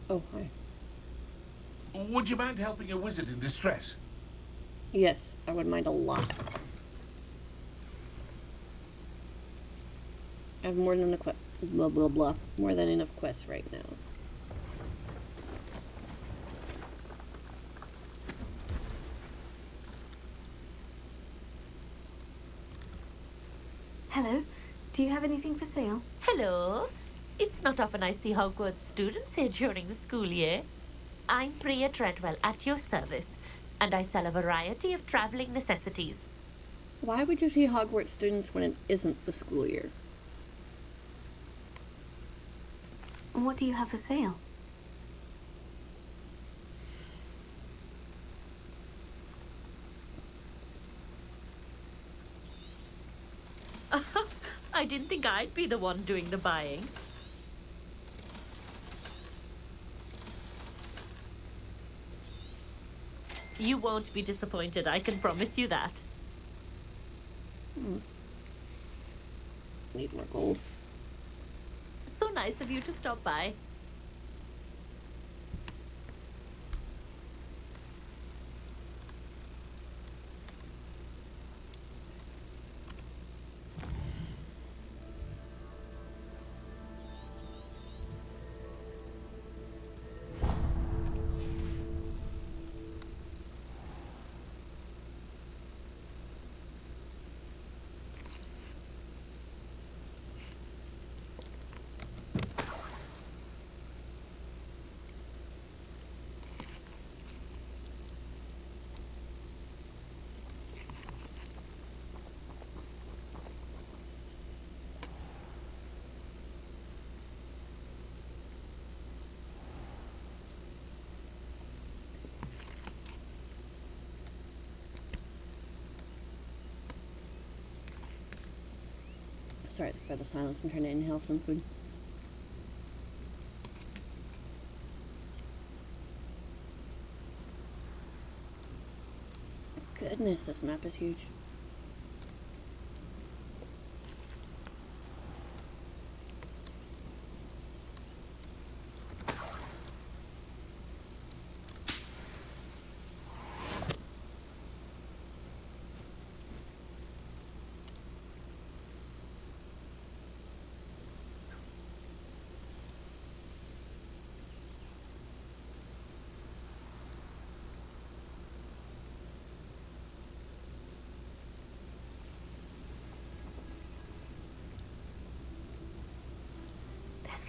[SPEAKER 1] Oh, hi.
[SPEAKER 11] Would you mind helping a wizard in distress?
[SPEAKER 1] Yes, I would mind a lot. I have more than enough blah blah blah. More than enough quests right now.
[SPEAKER 3] Hello. Do you have anything for sale?
[SPEAKER 12] Hello. It's not often I see Hogwarts students here during the school year. I'm Priya Treadwell at your service, and I sell a variety of traveling necessities.
[SPEAKER 1] Why would you see Hogwarts students when it isn't the school year?
[SPEAKER 3] What do you have for sale?
[SPEAKER 12] I didn't think I'd be the one doing the buying. You won't be disappointed, I can promise you that.
[SPEAKER 1] Need more gold.
[SPEAKER 12] So nice of you to stop by.
[SPEAKER 1] Sorry for the silence. I'm trying to inhale some food. Goodness, this map is huge.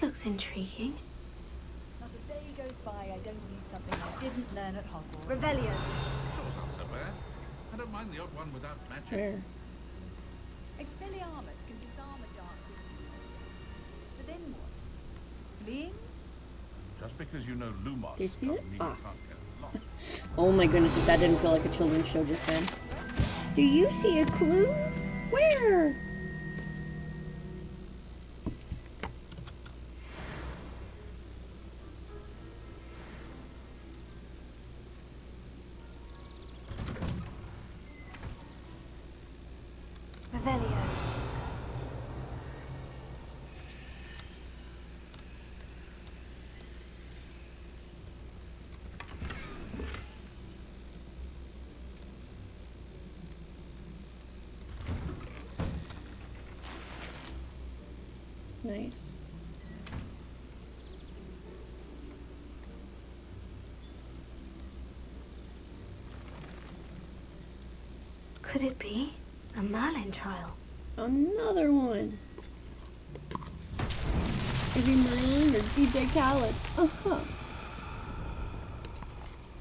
[SPEAKER 3] looks intriguing.
[SPEAKER 10] Not a day goes by I don't use something I didn't learn at Hogwarts. Revelio.
[SPEAKER 11] Sure, not so bad. I don't mind the odd one without magic.
[SPEAKER 1] Where?
[SPEAKER 10] Expelliarmus can disarm a dark wizard. But then what? Fleeing?
[SPEAKER 11] Just because you know Lumos
[SPEAKER 1] Do you see
[SPEAKER 11] doesn't
[SPEAKER 1] it?
[SPEAKER 11] mean
[SPEAKER 1] Ah.
[SPEAKER 11] you can't get lost.
[SPEAKER 1] Oh my goodness, if that didn't feel like a children's show just then. Do you see a clue? Where?
[SPEAKER 3] Revelio.
[SPEAKER 1] Nice.
[SPEAKER 3] Could it be a Merlin trial?
[SPEAKER 1] Another one. Maybe Merlin or DJ Khaled. Uh-huh.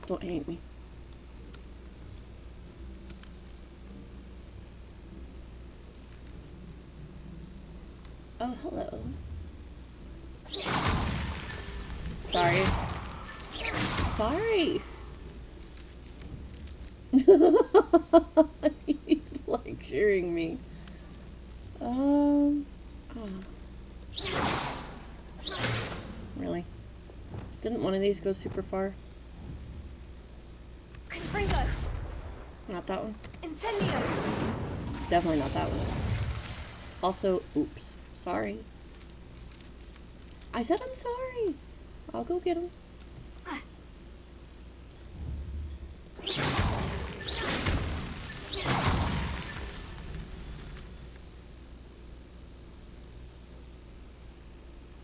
[SPEAKER 1] Don't hate me. Oh, hello. Sorry. Sorry. He's lecturing me. Oh. Really? Didn't one of these go super far?
[SPEAKER 10] Confringo.
[SPEAKER 1] Not that one.
[SPEAKER 10] Incendio.
[SPEAKER 1] Definitely not that one. Also, oops. Sorry. I said I'm sorry. I'll go get him.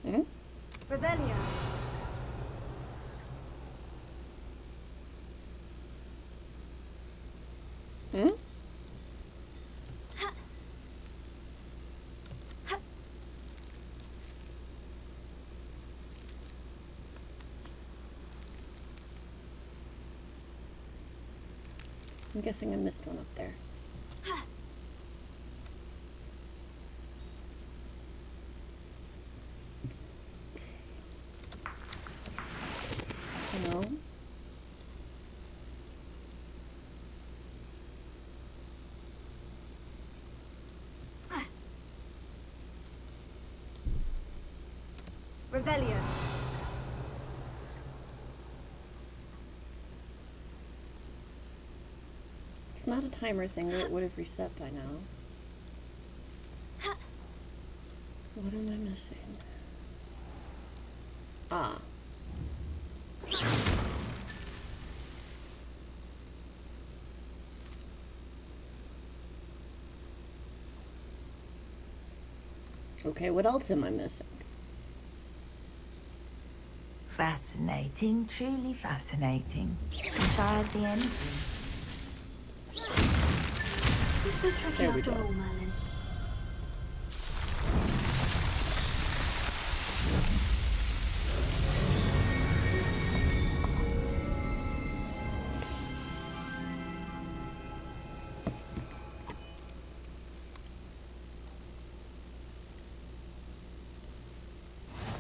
[SPEAKER 1] Hmm?
[SPEAKER 10] Revelio.
[SPEAKER 1] Hmm? I'm guessing I missed one up there. No.
[SPEAKER 10] Revelio.
[SPEAKER 1] It's not a timer thing, or it would have reset by now. What am I missing? Ah. Okay, what else am I missing?
[SPEAKER 13] Fascinating, truly fascinating. Entirely anything.
[SPEAKER 3] It's so tricky
[SPEAKER 1] There we
[SPEAKER 3] after
[SPEAKER 1] go.
[SPEAKER 3] all, Merlin.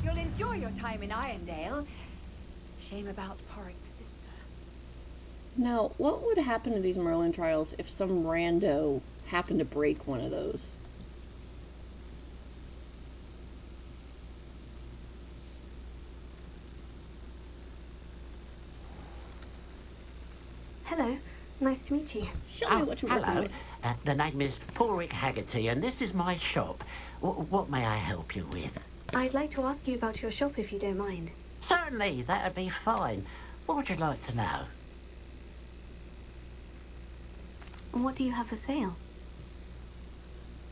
[SPEAKER 10] You'll enjoy your time in Irondale. Shame about Porrick's sister.
[SPEAKER 1] Now, what would happen to these Merlin trials if some rando happened to break one of those?
[SPEAKER 3] Hello, nice to meet you.
[SPEAKER 1] Show me what you're working
[SPEAKER 14] hello.
[SPEAKER 1] with.
[SPEAKER 14] The name is Porrick Haggerty, and this is my shop. What may I help you with?
[SPEAKER 3] I'd like to ask you about your shop if you don't mind.
[SPEAKER 14] Certainly, that'd be fine. What would you like to know?
[SPEAKER 3] And what do you have for sale?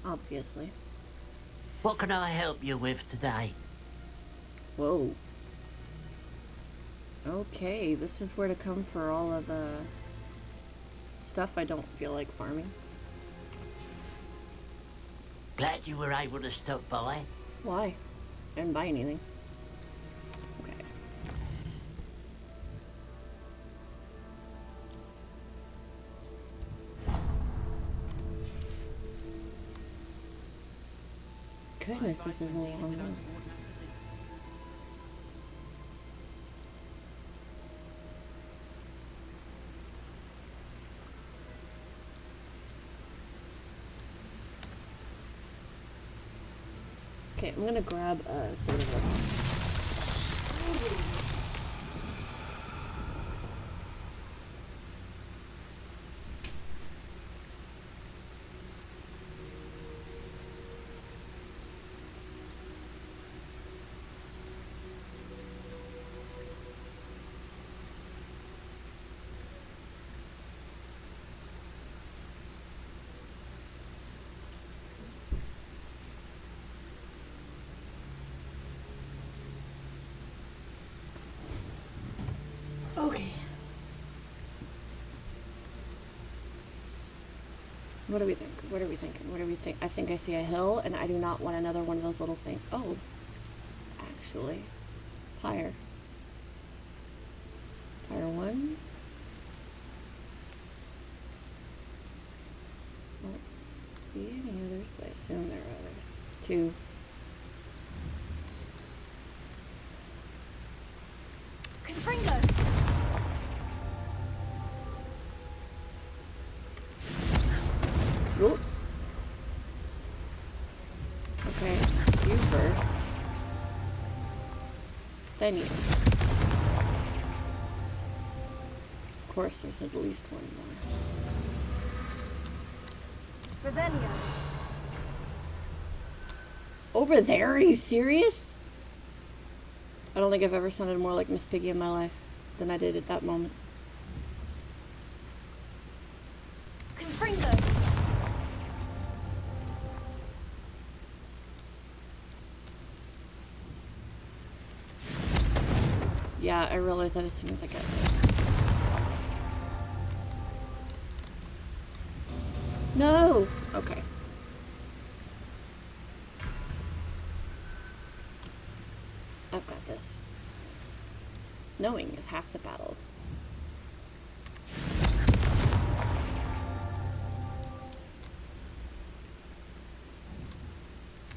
[SPEAKER 1] Obviously.
[SPEAKER 14] What can I help you with today?
[SPEAKER 1] Whoa. Okay, this is where to come for all of the stuff I don't feel like farming.
[SPEAKER 14] Glad you were able to stop by.
[SPEAKER 1] Why? I didn't buy anything. goodness, this is a long one. Okay, I'm gonna grab sort of a... Okay. What do we think? What are we thinking? What do we think? I think I see a hill, and I do not want another one of those little things. Oh, actually, higher. Higher one. I don't see any others, but I assume there are others. 2.
[SPEAKER 2] Confringo!
[SPEAKER 1] Oop. Okay, you first. Then you. Of course, there's at least one more.
[SPEAKER 2] Ravenia.
[SPEAKER 1] Over there? Are you serious? I don't think I've ever sounded more like Miss Piggy in my life than I did at that moment.
[SPEAKER 2] Confringo.
[SPEAKER 1] Yeah, I realized that as soon as I got there. No! Okay. I've got this. Knowing is half the battle.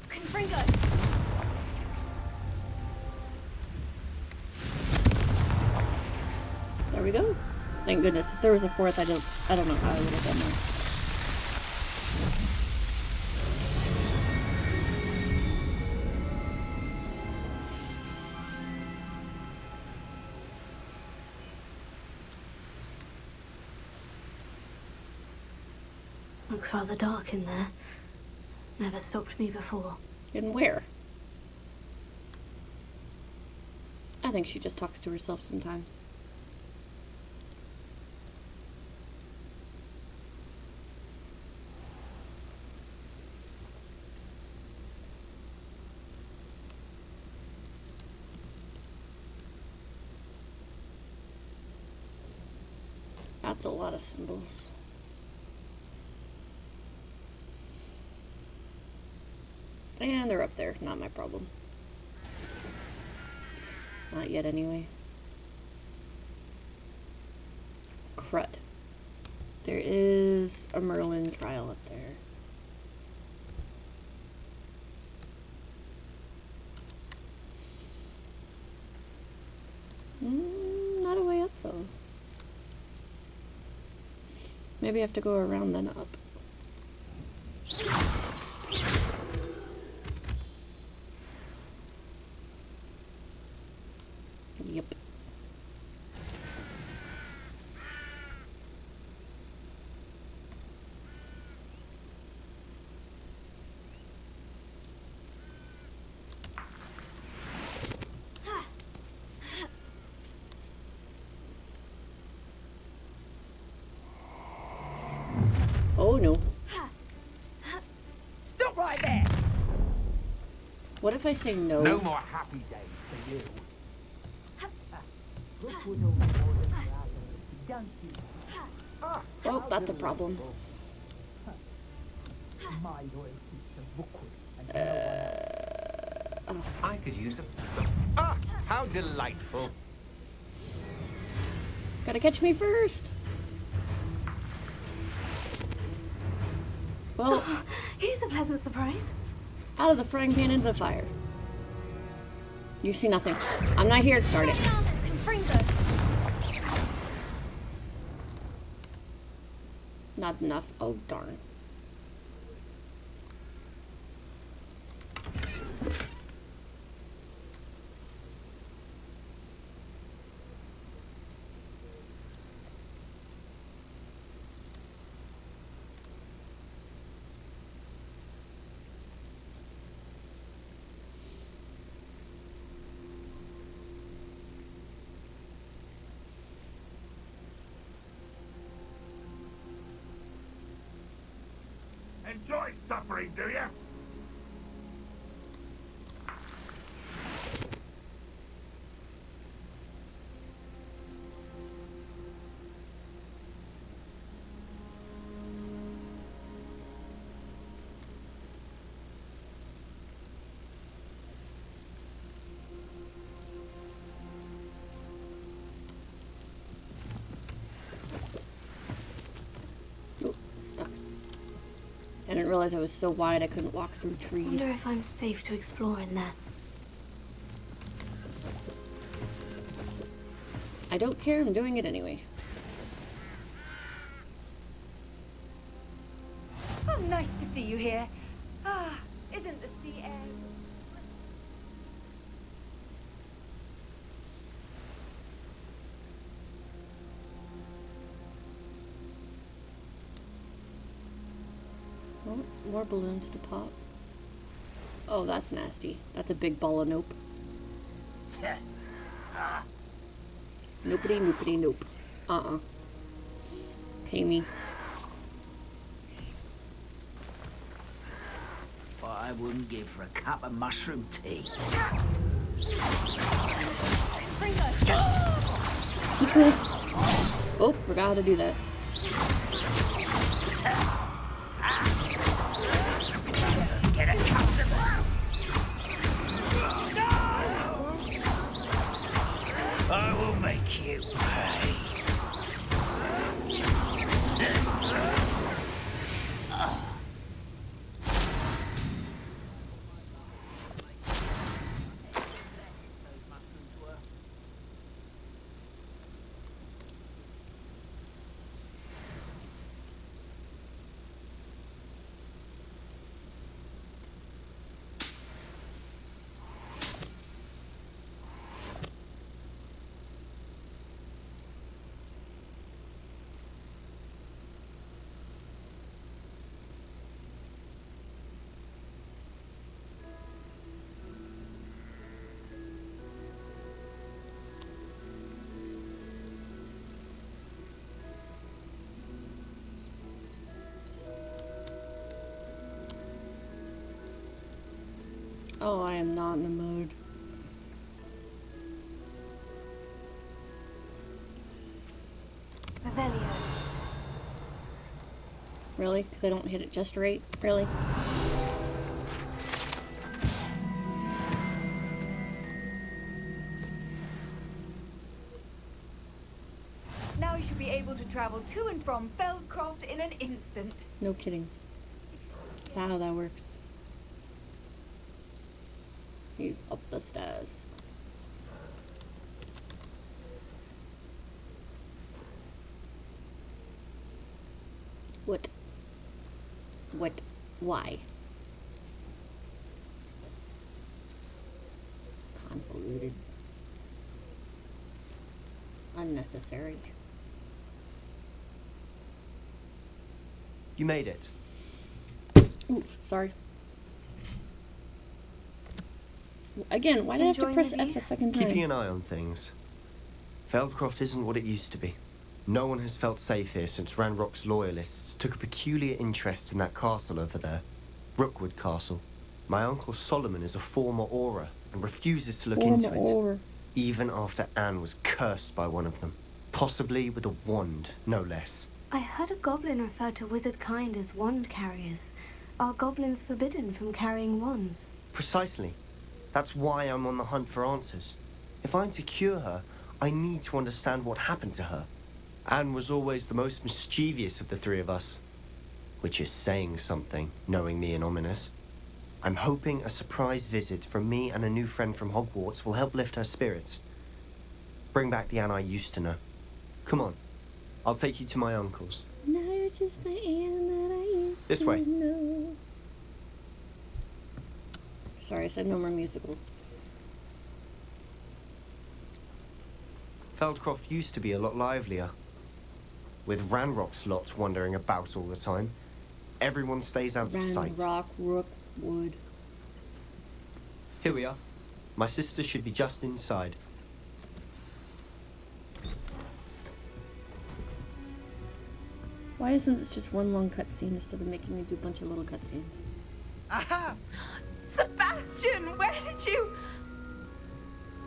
[SPEAKER 2] Confringo.
[SPEAKER 1] There we go. Thank goodness. If there was a fourth, I don't know how I would have done that.
[SPEAKER 3] Looks rather dark in there. Never stopped me before.
[SPEAKER 1] And where? I think she just talks to herself sometimes. That's a lot of symbols. And they're up there. Not my problem. Not yet, anyway. Crud. There is a Merlin trial up there. Not a way up, though. Maybe I have to go around then up. Yep. Oh no.
[SPEAKER 10] Stop right there!
[SPEAKER 1] What if I say no?
[SPEAKER 9] No more happy days for you.
[SPEAKER 1] Oh, that's a problem.
[SPEAKER 15] I could use some. Ah, how delightful.
[SPEAKER 1] Gotta catch me first. Well,
[SPEAKER 3] Here's a pleasant surprise.
[SPEAKER 1] Out of the frying pan into the fire. You see nothing. I'm not here to start it. Not enough. Oh, darn.
[SPEAKER 11] Enjoy suffering, do you?
[SPEAKER 1] Oh, stuck. I didn't realize I was so wide I couldn't walk through trees.
[SPEAKER 3] I wonder if I'm safe to explore in there.
[SPEAKER 1] I don't care, I'm doing it anyway.
[SPEAKER 10] Oh, nice to see you here. Ah, isn't the sea air...
[SPEAKER 1] Oh, more balloons to pop. Oh, that's nasty. That's a big ball of nope. Nopity, noopity, nope. Pay me.
[SPEAKER 16] What I wouldn't give for a cup of mushroom tea.
[SPEAKER 1] Oh, forgot how to do that.
[SPEAKER 16] I will make you pay.
[SPEAKER 1] Oh, I am not in the mood.
[SPEAKER 3] Revelio.
[SPEAKER 1] Really? Because I don't hit it just right? Really?
[SPEAKER 10] Now you should be able to travel to and from Feldcroft in an instant.
[SPEAKER 1] No kidding. Is that how that works? He's up the stairs. What? What? Why? Convoluted. Unnecessary.
[SPEAKER 17] You made it.
[SPEAKER 1] Oof, sorry. Again, why did I have to press F a second time?
[SPEAKER 17] Keeping an eye on things. Feldcroft isn't what it used to be. No one has felt safe here since Ranrock's loyalists took a peculiar interest in that castle over there. Rookwood Castle. My uncle Solomon is a former Auror and refuses to look into it. Even after Anne was cursed by one of them. Possibly with a wand, no less.
[SPEAKER 3] I heard a goblin refer to wizard kind as wand carriers. Are goblins forbidden from carrying wands?
[SPEAKER 17] Precisely. That's why I'm on the hunt for answers. If I'm to cure her, I need to understand what happened to her. Anne was always the most mischievous of the three of us. Which is saying something, knowing me and Ominous. I'm hoping a surprise visit from me and a new friend from Hogwarts will help lift her spirits. Bring back the Anne I used to know. Come on. I'll take you to my uncle's.
[SPEAKER 1] Now you're just the Anne that I used
[SPEAKER 17] This
[SPEAKER 1] to
[SPEAKER 17] way.
[SPEAKER 1] know. Sorry, I said no more musicals.
[SPEAKER 17] Feldcroft used to be a lot livelier. With Ranrock's lot wandering about all the time. Everyone stays out of sight.
[SPEAKER 1] Ranrock, Rookwood.
[SPEAKER 17] Here we are. My sister should be just inside.
[SPEAKER 1] Why isn't this just one long cutscene instead of making me do a bunch of little cutscenes?
[SPEAKER 10] Aha! Sebastian, where did you...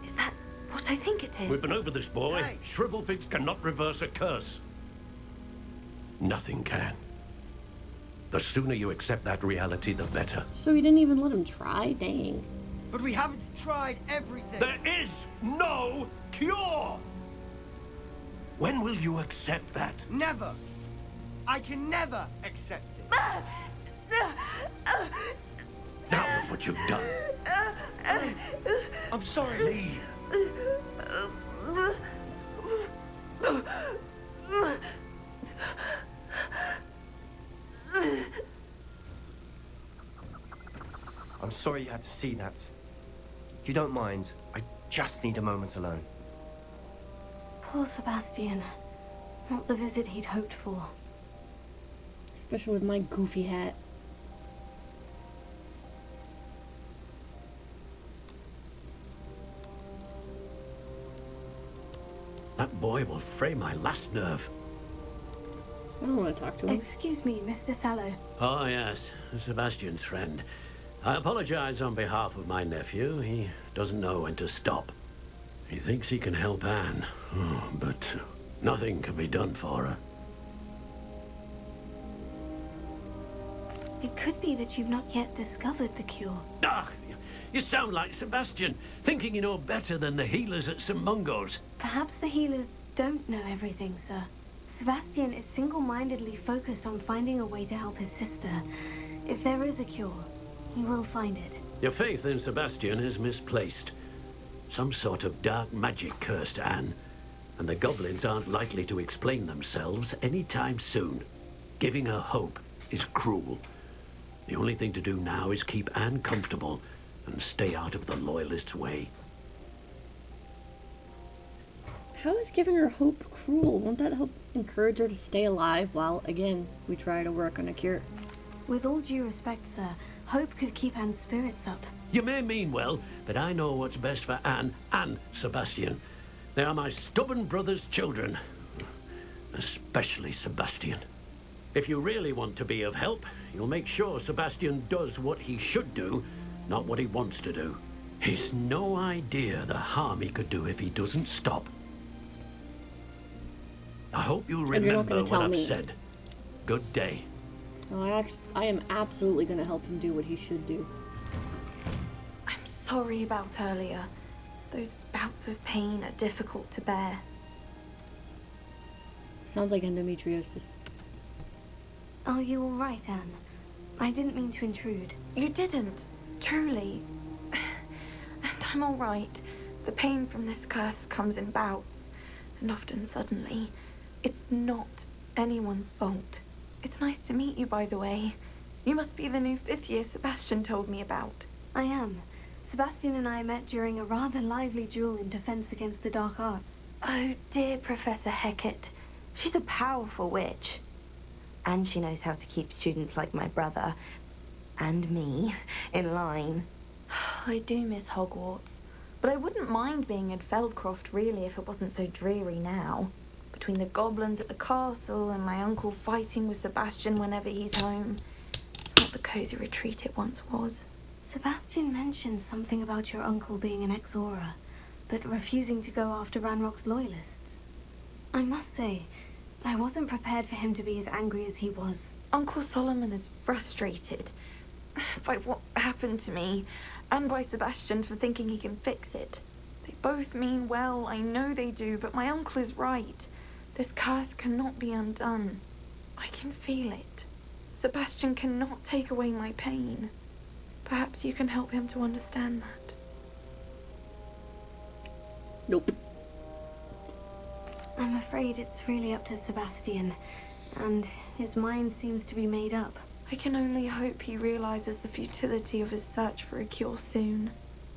[SPEAKER 3] Is that what I think it is?
[SPEAKER 18] We've been over this, boy.
[SPEAKER 3] Hey.
[SPEAKER 18] Shrivelfigs cannot reverse a curse. Nothing can. The sooner you accept that reality, the better.
[SPEAKER 1] So he didn't even let him try? Dang.
[SPEAKER 19] But we haven't tried everything.
[SPEAKER 18] There is no cure! When will you accept that?
[SPEAKER 19] Never. I can never accept it.
[SPEAKER 18] Now look what you've done.
[SPEAKER 19] I'm sorry.
[SPEAKER 18] Leave.
[SPEAKER 17] I'm sorry you had to see that. If you don't mind, I just need a moment alone.
[SPEAKER 3] Poor Sebastian. Not the visit he'd hoped for.
[SPEAKER 1] Especially with my goofy hat.
[SPEAKER 18] That boy will fray my last nerve.
[SPEAKER 1] I don't want to talk to him.
[SPEAKER 3] Excuse me, Mr. Sallow.
[SPEAKER 18] Oh, yes, Sebastian's friend. I apologize on behalf of my nephew. He doesn't know when to stop. He thinks he can help Anne, but nothing can be done for her.
[SPEAKER 3] It could be that you've not yet discovered the cure.
[SPEAKER 18] Ah, you sound like Sebastian, thinking you know better than the healers at St. Mungo's.
[SPEAKER 3] Perhaps the healers don't know everything, sir. Sebastian is single-mindedly focused on finding a way to help his sister. If there is a cure, he will find it.
[SPEAKER 18] Your faith in Sebastian is misplaced. Some sort of dark magic cursed Anne, and the goblins aren't likely to explain themselves anytime soon. Giving her hope is cruel. The only thing to do now is keep Anne comfortable and stay out of the Loyalists' way.
[SPEAKER 1] How is giving her hope cruel? Won't that help encourage her to stay alive while, again, we try to work on a cure?
[SPEAKER 3] With all due respect, sir, hope could keep Anne's spirits up.
[SPEAKER 18] You may mean well, but I know what's best for Anne and Sebastian. They are my stubborn brother's children. Especially Sebastian. If you really want to be of help, you'll make sure Sebastian does what he should do, not what he wants to do. He's no idea the harm he could do if he doesn't stop. I hope you
[SPEAKER 1] And you're not
[SPEAKER 18] remember
[SPEAKER 1] gonna
[SPEAKER 18] what
[SPEAKER 1] tell
[SPEAKER 18] I've
[SPEAKER 1] me.
[SPEAKER 18] said. Good day.
[SPEAKER 1] No, I am absolutely going to help him do what he should do.
[SPEAKER 2] I'm sorry about earlier. Those bouts of pain are difficult to bear.
[SPEAKER 1] Sounds like endometriosis.
[SPEAKER 3] Are you all right, Anne? I didn't mean to intrude.
[SPEAKER 2] You didn't, truly. And I'm all right. The pain from this curse comes in bouts, and often suddenly. It's not anyone's fault. It's nice to meet you, by the way. You must be the new 5th year Sebastian told me about.
[SPEAKER 3] I am. Sebastian and I met during a rather lively duel in defense against the dark arts.
[SPEAKER 2] Oh, dear Professor Hecat. She's a powerful witch. And she knows how to keep students like my brother, and me, in line. I do miss Hogwarts, but I wouldn't mind being in Feldcroft, really, if it wasn't so dreary now. Between the goblins at the castle and my uncle fighting with Sebastian whenever he's home. It's not the cozy retreat it once was.
[SPEAKER 3] Sebastian mentioned something about your uncle being an ex-Aura, but refusing to go after Ranrock's loyalists. I must say, I wasn't prepared for him to be as angry as he was.
[SPEAKER 2] Uncle Solomon is frustrated by what happened to me, and by Sebastian for thinking he can fix it. They both mean well, I know they do, but my uncle is right. This curse cannot be undone. I can feel it. Sebastian cannot take away my pain. Perhaps you can help him to understand that.
[SPEAKER 1] Nope.
[SPEAKER 3] I'm afraid it's really up to Sebastian, and his mind seems to be made up.
[SPEAKER 2] I can only hope he realizes the futility of his search for a cure soon.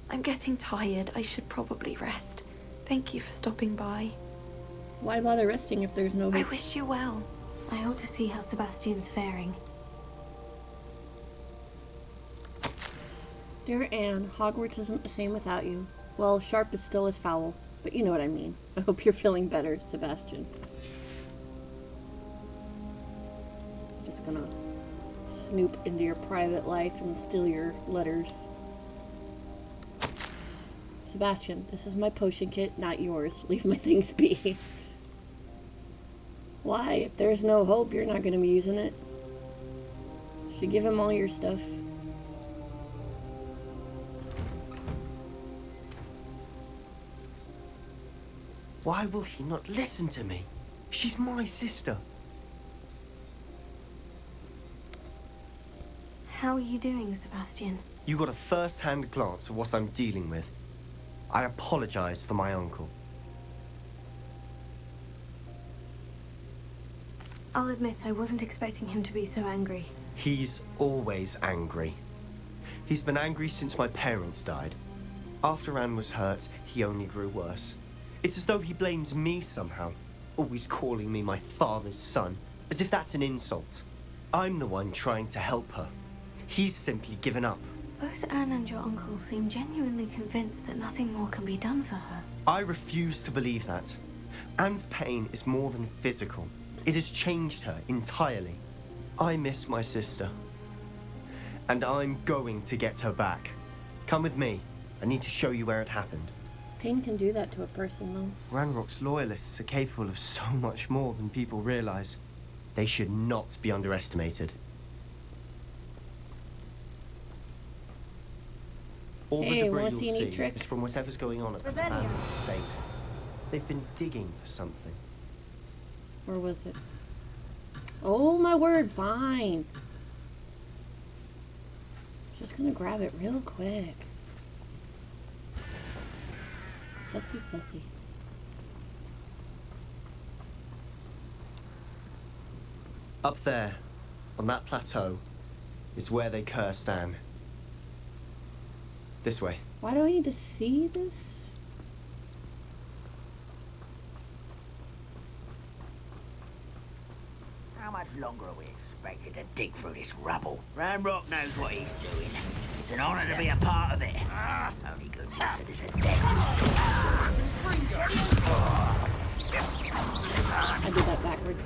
[SPEAKER 2] I'm getting tired. I should probably rest. Thank you for stopping by.
[SPEAKER 1] Why bother resting if there's no hope?
[SPEAKER 2] I wish you well.
[SPEAKER 3] I hope to see how Sebastian's faring.
[SPEAKER 1] Dear Anne, Hogwarts isn't the same without you. Well, sharp is still as foul, but you know what I mean. I hope you're feeling better, Sebastian. Just gonna snoop into your private life and steal your letters. Sebastian, this is my potion kit, not yours. Leave my things be. Why? If there's no hope, you're not gonna be using it. Should give him all your stuff.
[SPEAKER 17] Why will he not listen to me? She's my sister.
[SPEAKER 3] How are you doing, Sebastian?
[SPEAKER 17] You got a first-hand glance of what I'm dealing with. I apologize for my uncle.
[SPEAKER 3] I'll admit I wasn't expecting him to be so angry.
[SPEAKER 17] He's always angry. He's been angry since my parents died. After Anne was hurt, he only grew worse. It's as though he blames me somehow, always calling me my father's son, as if that's an insult. I'm the one trying to help her. He's simply given up.
[SPEAKER 3] Both Anne and your uncle seem genuinely convinced that nothing more can be done for her.
[SPEAKER 17] I refuse to believe that. Anne's pain is more than physical. It has changed her entirely. I miss my sister. And I'm going to get her back. Come with me. I need to show you where it happened.
[SPEAKER 1] Pain can do that to a person, though.
[SPEAKER 17] Ranrock's loyalists are capable of so much more than people realize. They should not be underestimated. All the debris you'll see is from whatever's going on at the abandoned estate. They've been digging for something.
[SPEAKER 1] Or was it? Oh my word, fine. Just gonna grab it real quick. Fussy, fussy.
[SPEAKER 17] Up there, on that plateau, is where they cursed Anne. This way.
[SPEAKER 1] Why do I need to see this?
[SPEAKER 16] How much longer are we expected to dig through this rubble? Ranrock knows what he's doing. It's an honor to be a part of it. Only good wizard is a death.
[SPEAKER 1] I did that backward.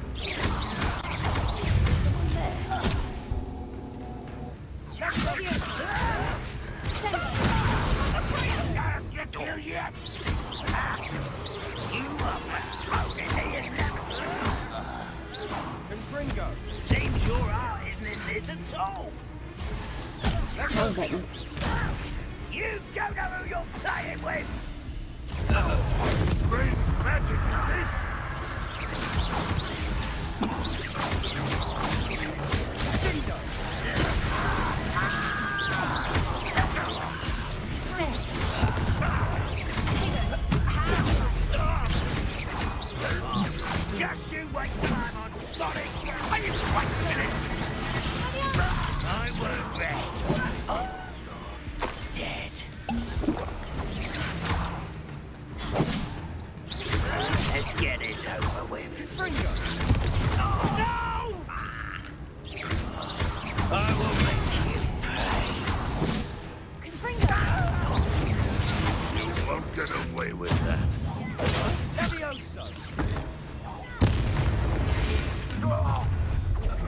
[SPEAKER 16] Kill yet. You are thrown into
[SPEAKER 19] Confringo.
[SPEAKER 16] Seems your heart isn't in this at all.
[SPEAKER 1] Wrong buttons.
[SPEAKER 16] You don't know who you're playing with.
[SPEAKER 11] Strange magic
[SPEAKER 16] Just you wait till I'm on Sonic. Are you wait a minute? I won't rest. Oh, you're dead. Let's get this over with. Oh, no! I will make you pay.
[SPEAKER 11] You won't get away with that.
[SPEAKER 19] Levioso.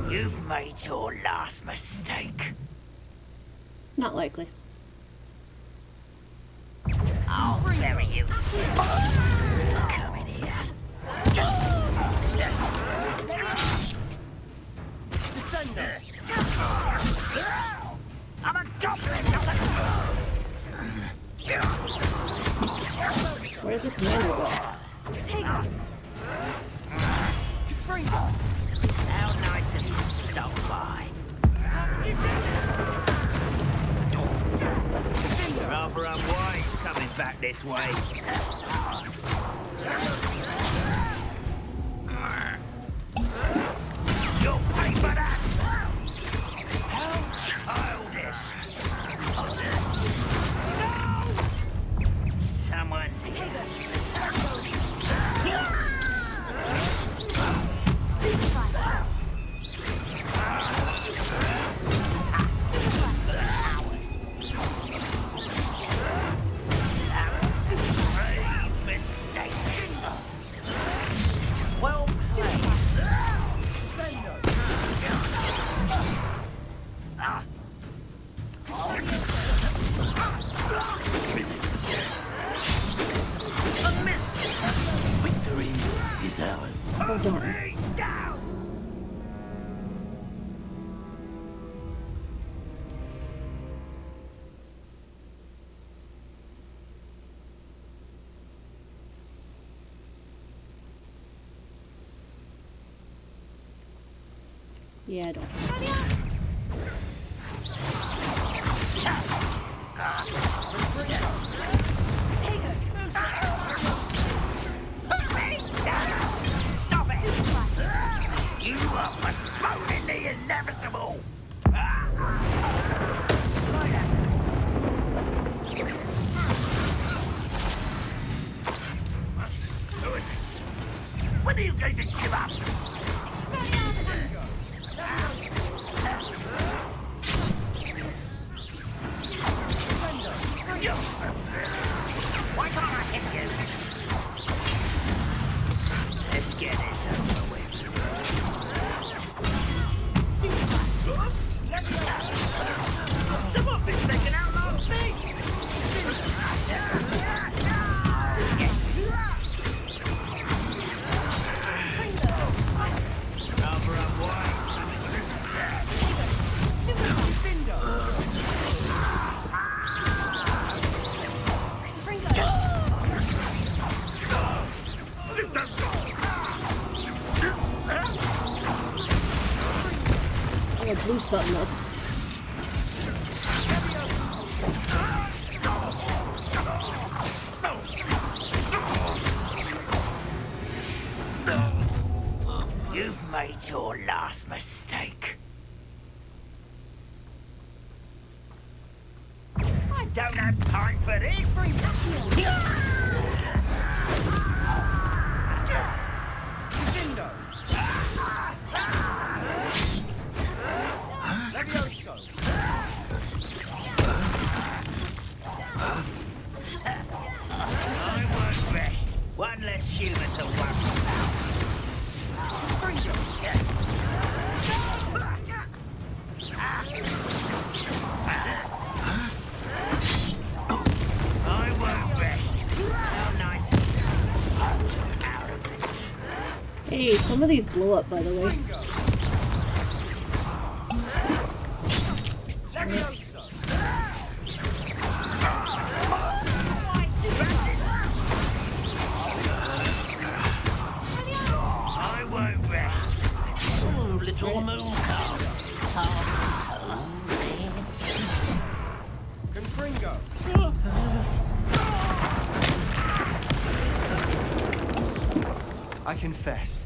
[SPEAKER 16] You've made your last mistake.
[SPEAKER 1] Not likely.
[SPEAKER 16] I'll bury you. Come in here.
[SPEAKER 19] Descender.
[SPEAKER 16] I'm a goblin, not a...
[SPEAKER 1] Where did the commander go?
[SPEAKER 3] Take it.
[SPEAKER 16] How nice of you to stop by. back this way. You'll pay for that! How childish! No! Someone's here. Well played. A miss. Victory is ours.
[SPEAKER 1] Oh, darn.
[SPEAKER 16] Down.
[SPEAKER 1] Yeah, I don't.
[SPEAKER 16] Stop it! You are postponing the inevitable! When are you going to give up? Why can't I hit you? Let's get this over with. Someone's been taken out last week! Cover up wide. This is sad.
[SPEAKER 1] I'm gonna blew something up.
[SPEAKER 16] You've made your last mistake. I don't have time for this. I won't rest. One less human to worry about. I won't rest. How nice such arrogance.
[SPEAKER 1] Hey, some of these blow up, by the way.
[SPEAKER 16] I won't rest. Little moon calf.
[SPEAKER 19] Confringo.
[SPEAKER 17] I confess,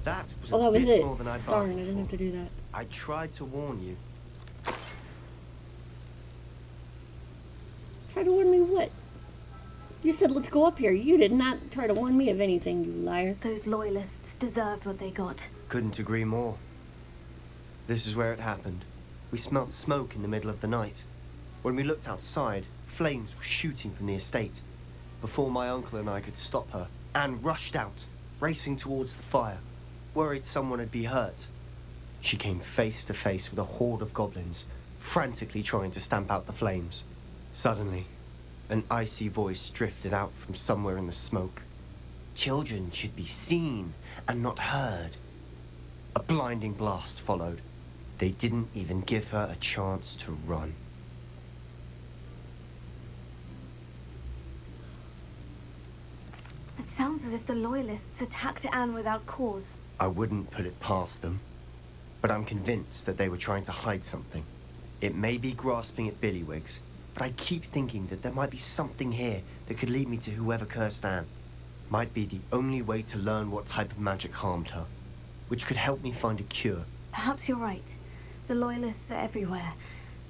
[SPEAKER 17] that was
[SPEAKER 1] Oh,
[SPEAKER 17] a
[SPEAKER 1] that was
[SPEAKER 17] bit
[SPEAKER 1] it.
[SPEAKER 17] more than I bargained
[SPEAKER 1] Darn, I didn't have to do that.
[SPEAKER 17] I tried to warn you.
[SPEAKER 1] Try to warn me what? You said let's go up here. You did not try to warn me of anything, you liar.
[SPEAKER 3] Those loyalists deserved what they got.
[SPEAKER 17] Couldn't agree more. This is where it happened. We smelt smoke in the middle of the night. When we looked outside, flames were shooting from the estate. Before my uncle and I could stop her, Anne rushed out, racing towards the fire, worried someone would be hurt. She came face to face with a horde of goblins, frantically trying to stamp out the flames. Suddenly, an icy voice drifted out from somewhere in the smoke. Children should be seen and not heard. A blinding blast followed. They didn't even give her a chance to run.
[SPEAKER 3] It sounds as if the loyalists attacked Anne without cause.
[SPEAKER 17] I wouldn't put it past them, but I'm convinced that they were trying to hide something. It may be grasping at billywhigs, but I keep thinking that there might be something here that could lead me to whoever cursed Anne. Might be the only way to learn what type of magic harmed her, which could help me find a cure.
[SPEAKER 3] Perhaps you're right. The Loyalists are everywhere,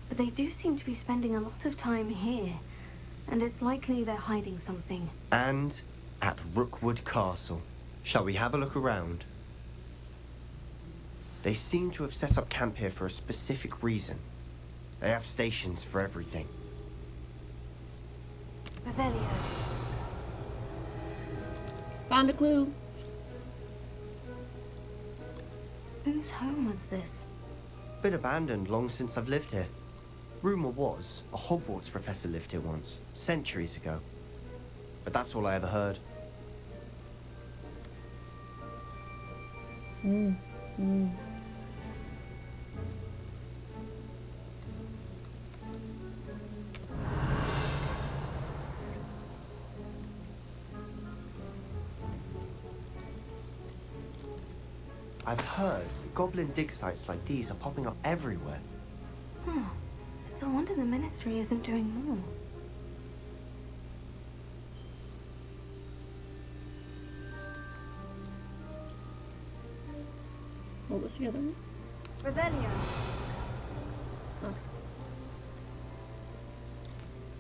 [SPEAKER 3] but they do seem to be spending a lot of time here, and it's likely they're hiding something.
[SPEAKER 17] And at Rookwood Castle. Shall we have a look around? They seem to have set up camp here for a specific reason. They have stations for everything.
[SPEAKER 3] Revelio.
[SPEAKER 1] Found a clue.
[SPEAKER 3] Whose home was this?
[SPEAKER 17] Been abandoned long since I've lived here. Rumour was a Hogwarts professor lived here once, centuries ago. But that's all I ever heard. I've heard that goblin dig sites like these are popping up everywhere.
[SPEAKER 3] It's a wonder the Ministry isn't doing more.
[SPEAKER 1] What was the other one?
[SPEAKER 3] Revelio.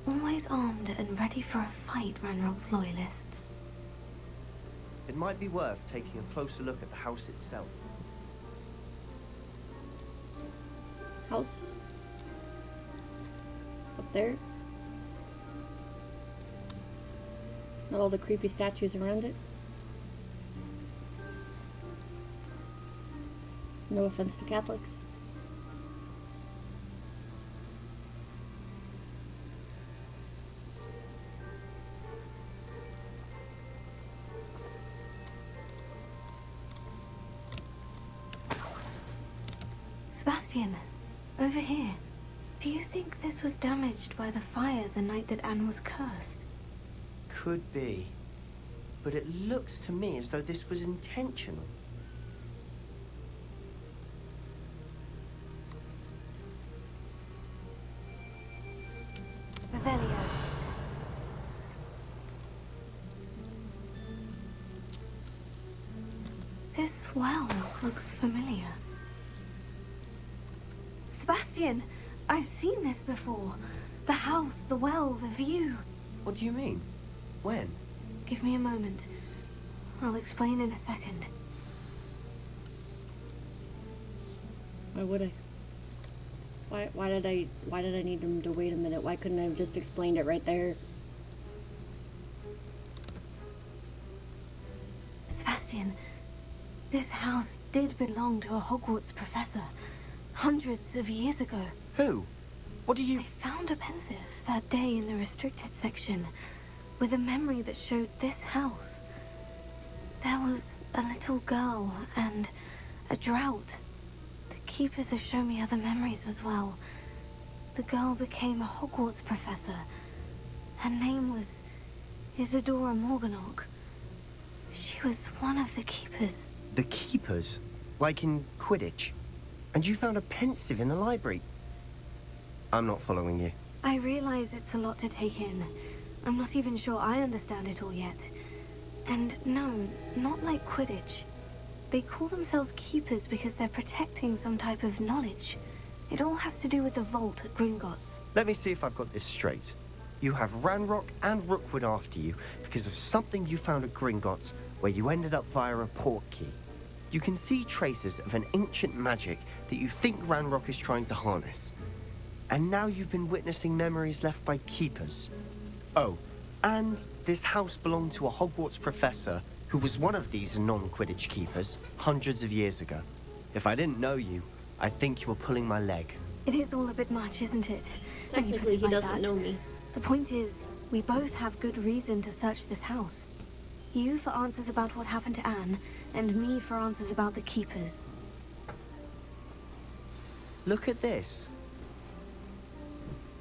[SPEAKER 3] Always armed and ready for a fight, Ranrock's Loyalists.
[SPEAKER 17] It might be worth taking a closer look at the house itself.
[SPEAKER 1] House? Up there? Not all the creepy statues around it? No offense to Catholics.
[SPEAKER 3] Sebastian, over here. Do you think this was damaged by the fire the night that Anne was cursed?
[SPEAKER 17] Could be. But it looks to me as though this was intentional.
[SPEAKER 3] Revelio. This well looks familiar. Sebastian, I've seen this before. The house, the well, the view.
[SPEAKER 17] What do you mean? When?
[SPEAKER 3] Give me a moment. I'll explain in a second.
[SPEAKER 1] Why would I? Why did I need them to wait a minute? Why couldn't I have just explained it right there?
[SPEAKER 3] Sebastian, this house did belong to a Hogwarts professor. Hundreds of years ago.
[SPEAKER 17] Who? What do you...
[SPEAKER 3] I found a pensive that day in the restricted section with a memory that showed this house. There was a little girl and a drought. The keepers have shown me other memories as well. The girl became a Hogwarts professor. Her name was Isadora Morganach. She was one of the keepers.
[SPEAKER 17] The keepers? Like in Quidditch? And you found a pensive in the library? I'm not following you.
[SPEAKER 3] I realize it's a lot to take in. I'm not even sure I understand it all yet. And no, not like Quidditch. They call themselves keepers because they're protecting some type of knowledge. It all has to do with the vault at Gringotts.
[SPEAKER 17] Let me see if I've got this straight. You have Ranrock and Rookwood after you because of something you found at Gringotts where you ended up via a portkey. You can see traces of an ancient magic that you think Ranrock is trying to harness. And now you've been witnessing memories left by keepers. Oh, and this house belonged to a Hogwarts professor who was one of these non-Quidditch keepers hundreds of years ago. If I didn't know you, I'd think you were pulling my leg.
[SPEAKER 3] It is all a bit much, isn't it? When you put
[SPEAKER 1] Technically,
[SPEAKER 3] it
[SPEAKER 1] he
[SPEAKER 3] like
[SPEAKER 1] doesn't
[SPEAKER 3] that.
[SPEAKER 1] know me.
[SPEAKER 3] The point is, we both have good reason to search this house. You for answers about what happened to Anne, and me for answers about the keepers.
[SPEAKER 17] Look at this.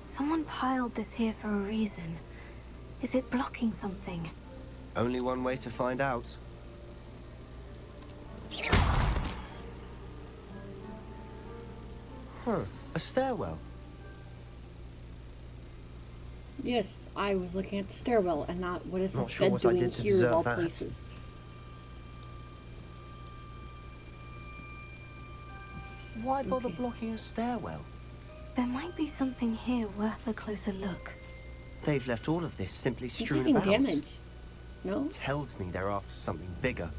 [SPEAKER 3] Someone piled this here for a reason. Is it blocking something?
[SPEAKER 17] Only one way to find out. Huh, a stairwell.
[SPEAKER 1] Yes, I was looking at the stairwell and not what is
[SPEAKER 17] Not
[SPEAKER 1] this
[SPEAKER 17] sure
[SPEAKER 1] bed
[SPEAKER 17] what I
[SPEAKER 1] doing
[SPEAKER 17] did to
[SPEAKER 1] here of
[SPEAKER 17] deserve
[SPEAKER 1] all
[SPEAKER 17] that.
[SPEAKER 1] places.
[SPEAKER 17] Why bother blocking a stairwell?
[SPEAKER 3] There might be something here worth a closer look.
[SPEAKER 17] They've left all of this simply
[SPEAKER 1] You're
[SPEAKER 17] strewn
[SPEAKER 1] taking
[SPEAKER 17] about.
[SPEAKER 1] damage. No?
[SPEAKER 17] Tells me they're after something bigger.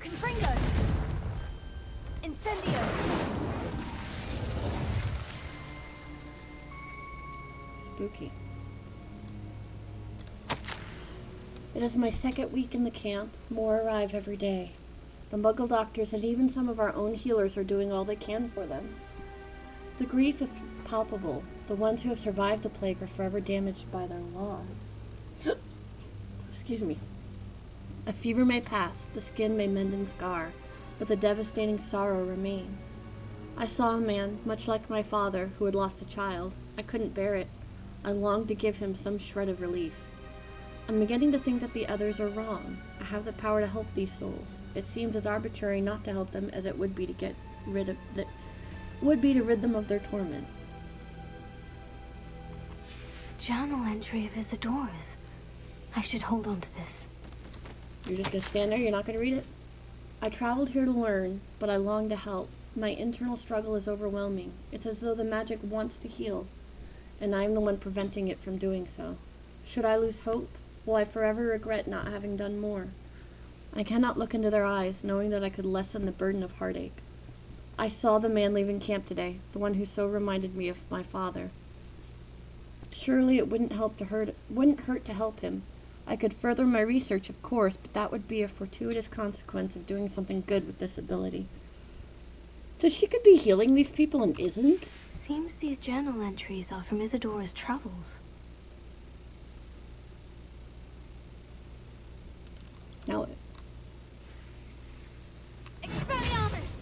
[SPEAKER 5] Confringo! Incendio!
[SPEAKER 1] Spooky. It is my second week in the camp. More arrive every day. The Muggle doctors and even some of our own healers are doing all they can for them. The grief is palpable. The ones who have survived the plague are forever damaged by their loss. Excuse me. A fever may pass, the skin may mend and scar, but the devastating sorrow remains. I saw a man, much like my father, who had lost a child. I couldn't bear it. I longed to give him some shred of relief. I'm beginning to think that the others are wrong. I have the power to help these souls. It seems as arbitrary not to help them as it would be to get rid of rid them of their torment.
[SPEAKER 3] Journal entry of Isadora's. I should hold on to this.
[SPEAKER 1] You're just gonna stand there, you're not gonna read it? I traveled here to learn, but I long to help. My internal struggle is overwhelming. It's as though the magic wants to heal, and I am the one preventing it from doing so. Should I lose hope? Will I forever regret not having done more? I cannot look into their eyes, knowing that I could lessen the burden of heartache. I saw the man leaving camp today, the one who so reminded me of my father. Surely it wouldn't hurt to help him. I could further my research, of course, but that would be a fortuitous consequence of doing something good with this ability. So she could be healing these people and isn't?
[SPEAKER 3] Seems these journal entries are from Isadora's travels.
[SPEAKER 1] Now,
[SPEAKER 5] Expelliarmus!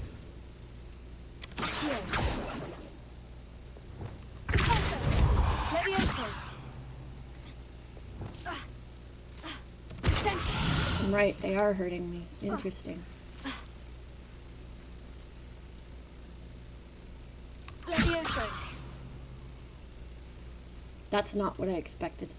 [SPEAKER 5] Here. Levioso!
[SPEAKER 1] I'm right, they are hurting me. Interesting.
[SPEAKER 5] Levioso!
[SPEAKER 1] That's not what I expected.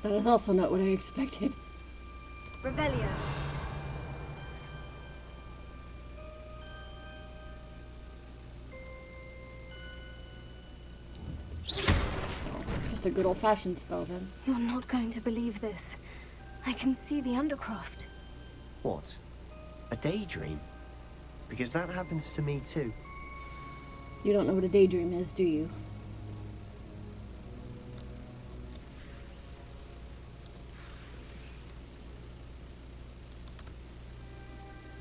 [SPEAKER 1] That is also not what I expected.
[SPEAKER 5] Revelio!
[SPEAKER 1] Just a good old-fashioned spell, then.
[SPEAKER 3] You're not going to believe this. I can see the Undercroft.
[SPEAKER 17] What? A daydream? Because that happens to me too.
[SPEAKER 1] You don't know what a daydream is, do you?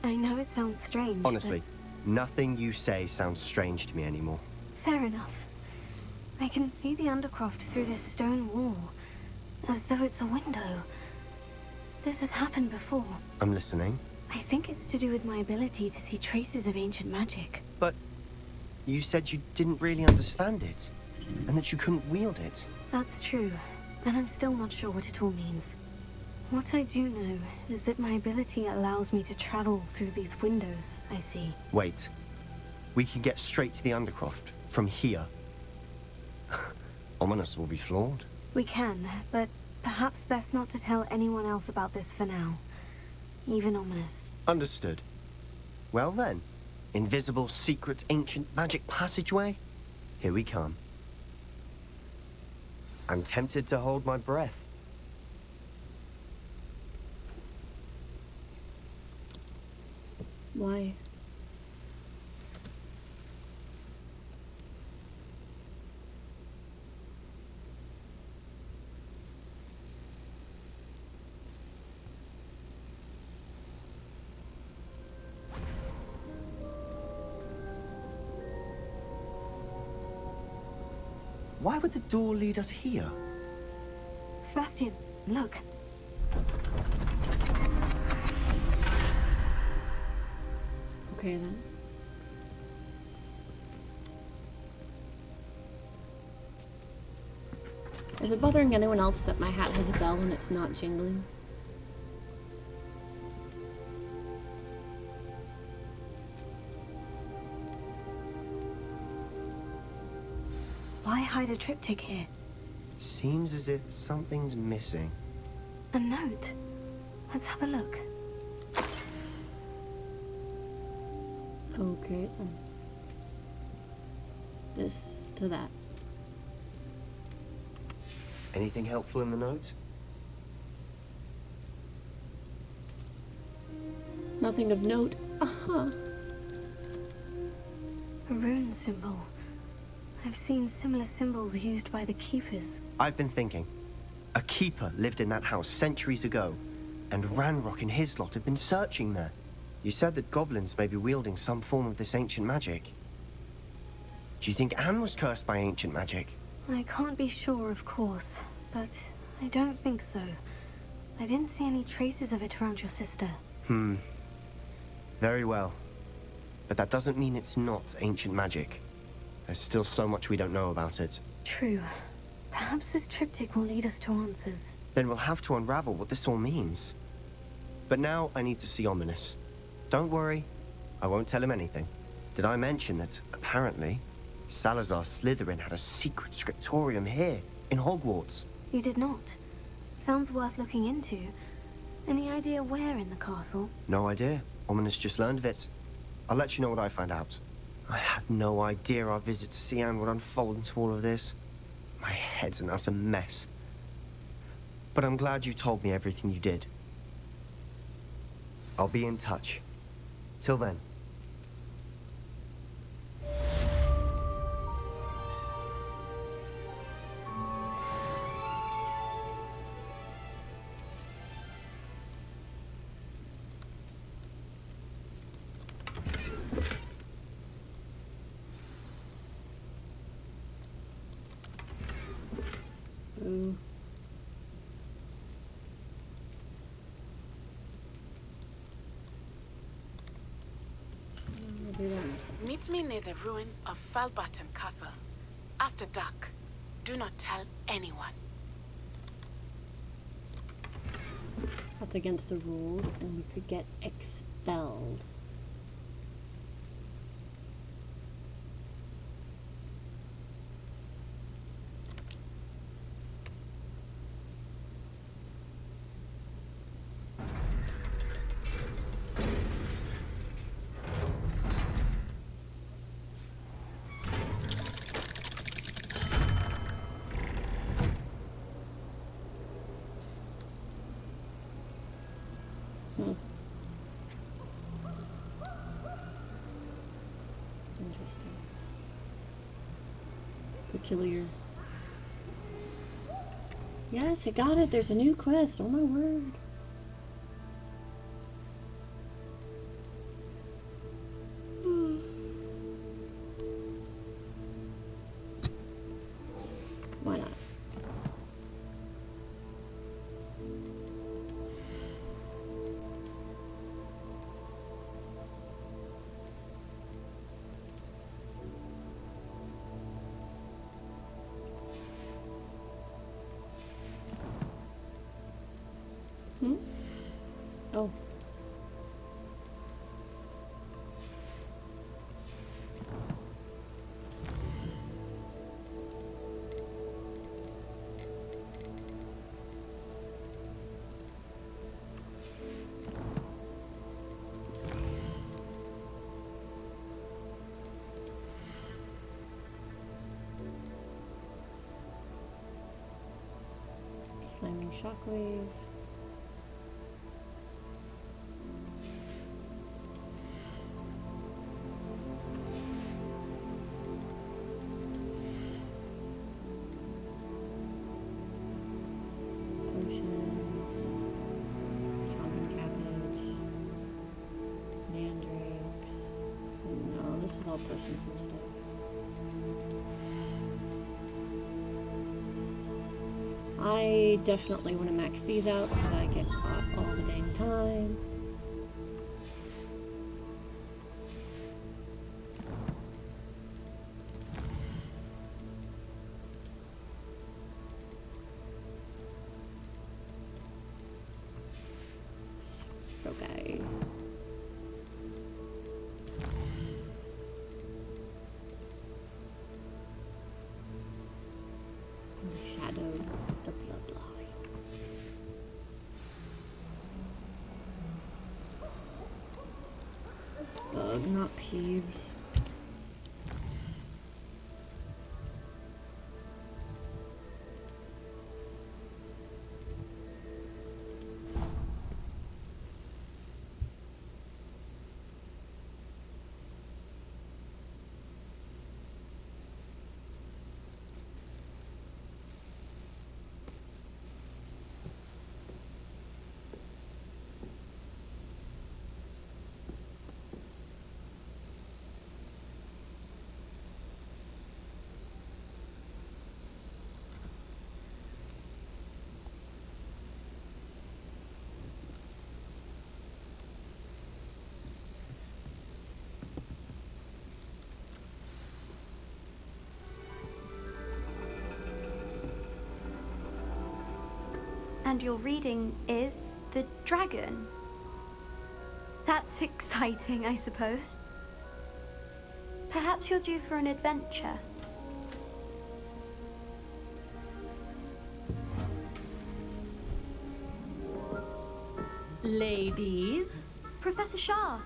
[SPEAKER 3] I know it sounds strange,
[SPEAKER 17] Honestly, nothing you say sounds strange to me anymore.
[SPEAKER 3] Fair enough. I can see the Undercroft through this stone wall, as though it's a window. This has happened before.
[SPEAKER 17] I'm listening.
[SPEAKER 3] I think it's to do with my ability to see traces of ancient magic.
[SPEAKER 17] But you said you didn't really understand it, and that you couldn't wield it.
[SPEAKER 3] That's true, and I'm still not sure what it all means. What I do know is that my ability allows me to travel through these windows I see.
[SPEAKER 17] Wait. We can get straight to the Undercroft from here. Ominous will be flawed.
[SPEAKER 3] We can, but perhaps best not to tell anyone else about this for now. Even Ominous.
[SPEAKER 17] Understood. Well then, invisible, secret, ancient magic passageway? Here we come. I'm tempted to hold my breath.
[SPEAKER 1] Why?
[SPEAKER 17] Why would the door lead us here?
[SPEAKER 3] Sebastian, look.
[SPEAKER 1] Okay, then. Is it bothering anyone else that my hat has a bell and it's not jingling?
[SPEAKER 3] Why hide a triptych here?
[SPEAKER 17] Seems as if something's missing.
[SPEAKER 3] A note. Let's have a look.
[SPEAKER 1] Okay, then. This to that.
[SPEAKER 17] Anything helpful in the note?
[SPEAKER 1] Nothing of note. Uh-huh.
[SPEAKER 3] A rune symbol. I've seen similar symbols used by the keepers.
[SPEAKER 17] I've been thinking. A keeper lived in that house centuries ago, and Ranrock and his lot have been searching there. You said that goblins may be wielding some form of this ancient magic. Do you think Anne was cursed by ancient magic?
[SPEAKER 3] I can't be sure, of course, but I don't think so. I didn't see any traces of it around your sister.
[SPEAKER 17] Very well. But that doesn't mean it's not ancient magic. There's still so much we don't know about it.
[SPEAKER 3] True. Perhaps this triptych will lead us to answers.
[SPEAKER 17] Then we'll have to unravel what this all means. But now I need to see Ominous. Don't worry, I won't tell him anything. Did I mention that, apparently, Salazar Slytherin had a secret scriptorium here, in Hogwarts?
[SPEAKER 3] You did not. Sounds worth looking into. Any idea where in the castle?
[SPEAKER 17] No idea. Ominous just learned of it. I'll let you know what I find out. I had no idea our visit to Cian would unfold into all of this. My head's an utter mess. But I'm glad you told me everything you did. I'll be in touch. Till then.
[SPEAKER 20] Meet me near the ruins of Falbaton Castle. After dark. Do not tell anyone.
[SPEAKER 1] That's against the rules, and we could get expelled. Interesting. Peculiar. Yes, I got it. There's a new quest. Oh my word. Why not? Oh. Slamming shockwave. Potions, chopping cabbage, mandrakes. No, this is all potions and stuff. I definitely want to max these out because I get caught all the dang time. Okay. was not Peeves.
[SPEAKER 3] And your reading is the dragon. That's exciting, I suppose. Perhaps you're due for an adventure.
[SPEAKER 21] Ladies,
[SPEAKER 3] Professor Shah.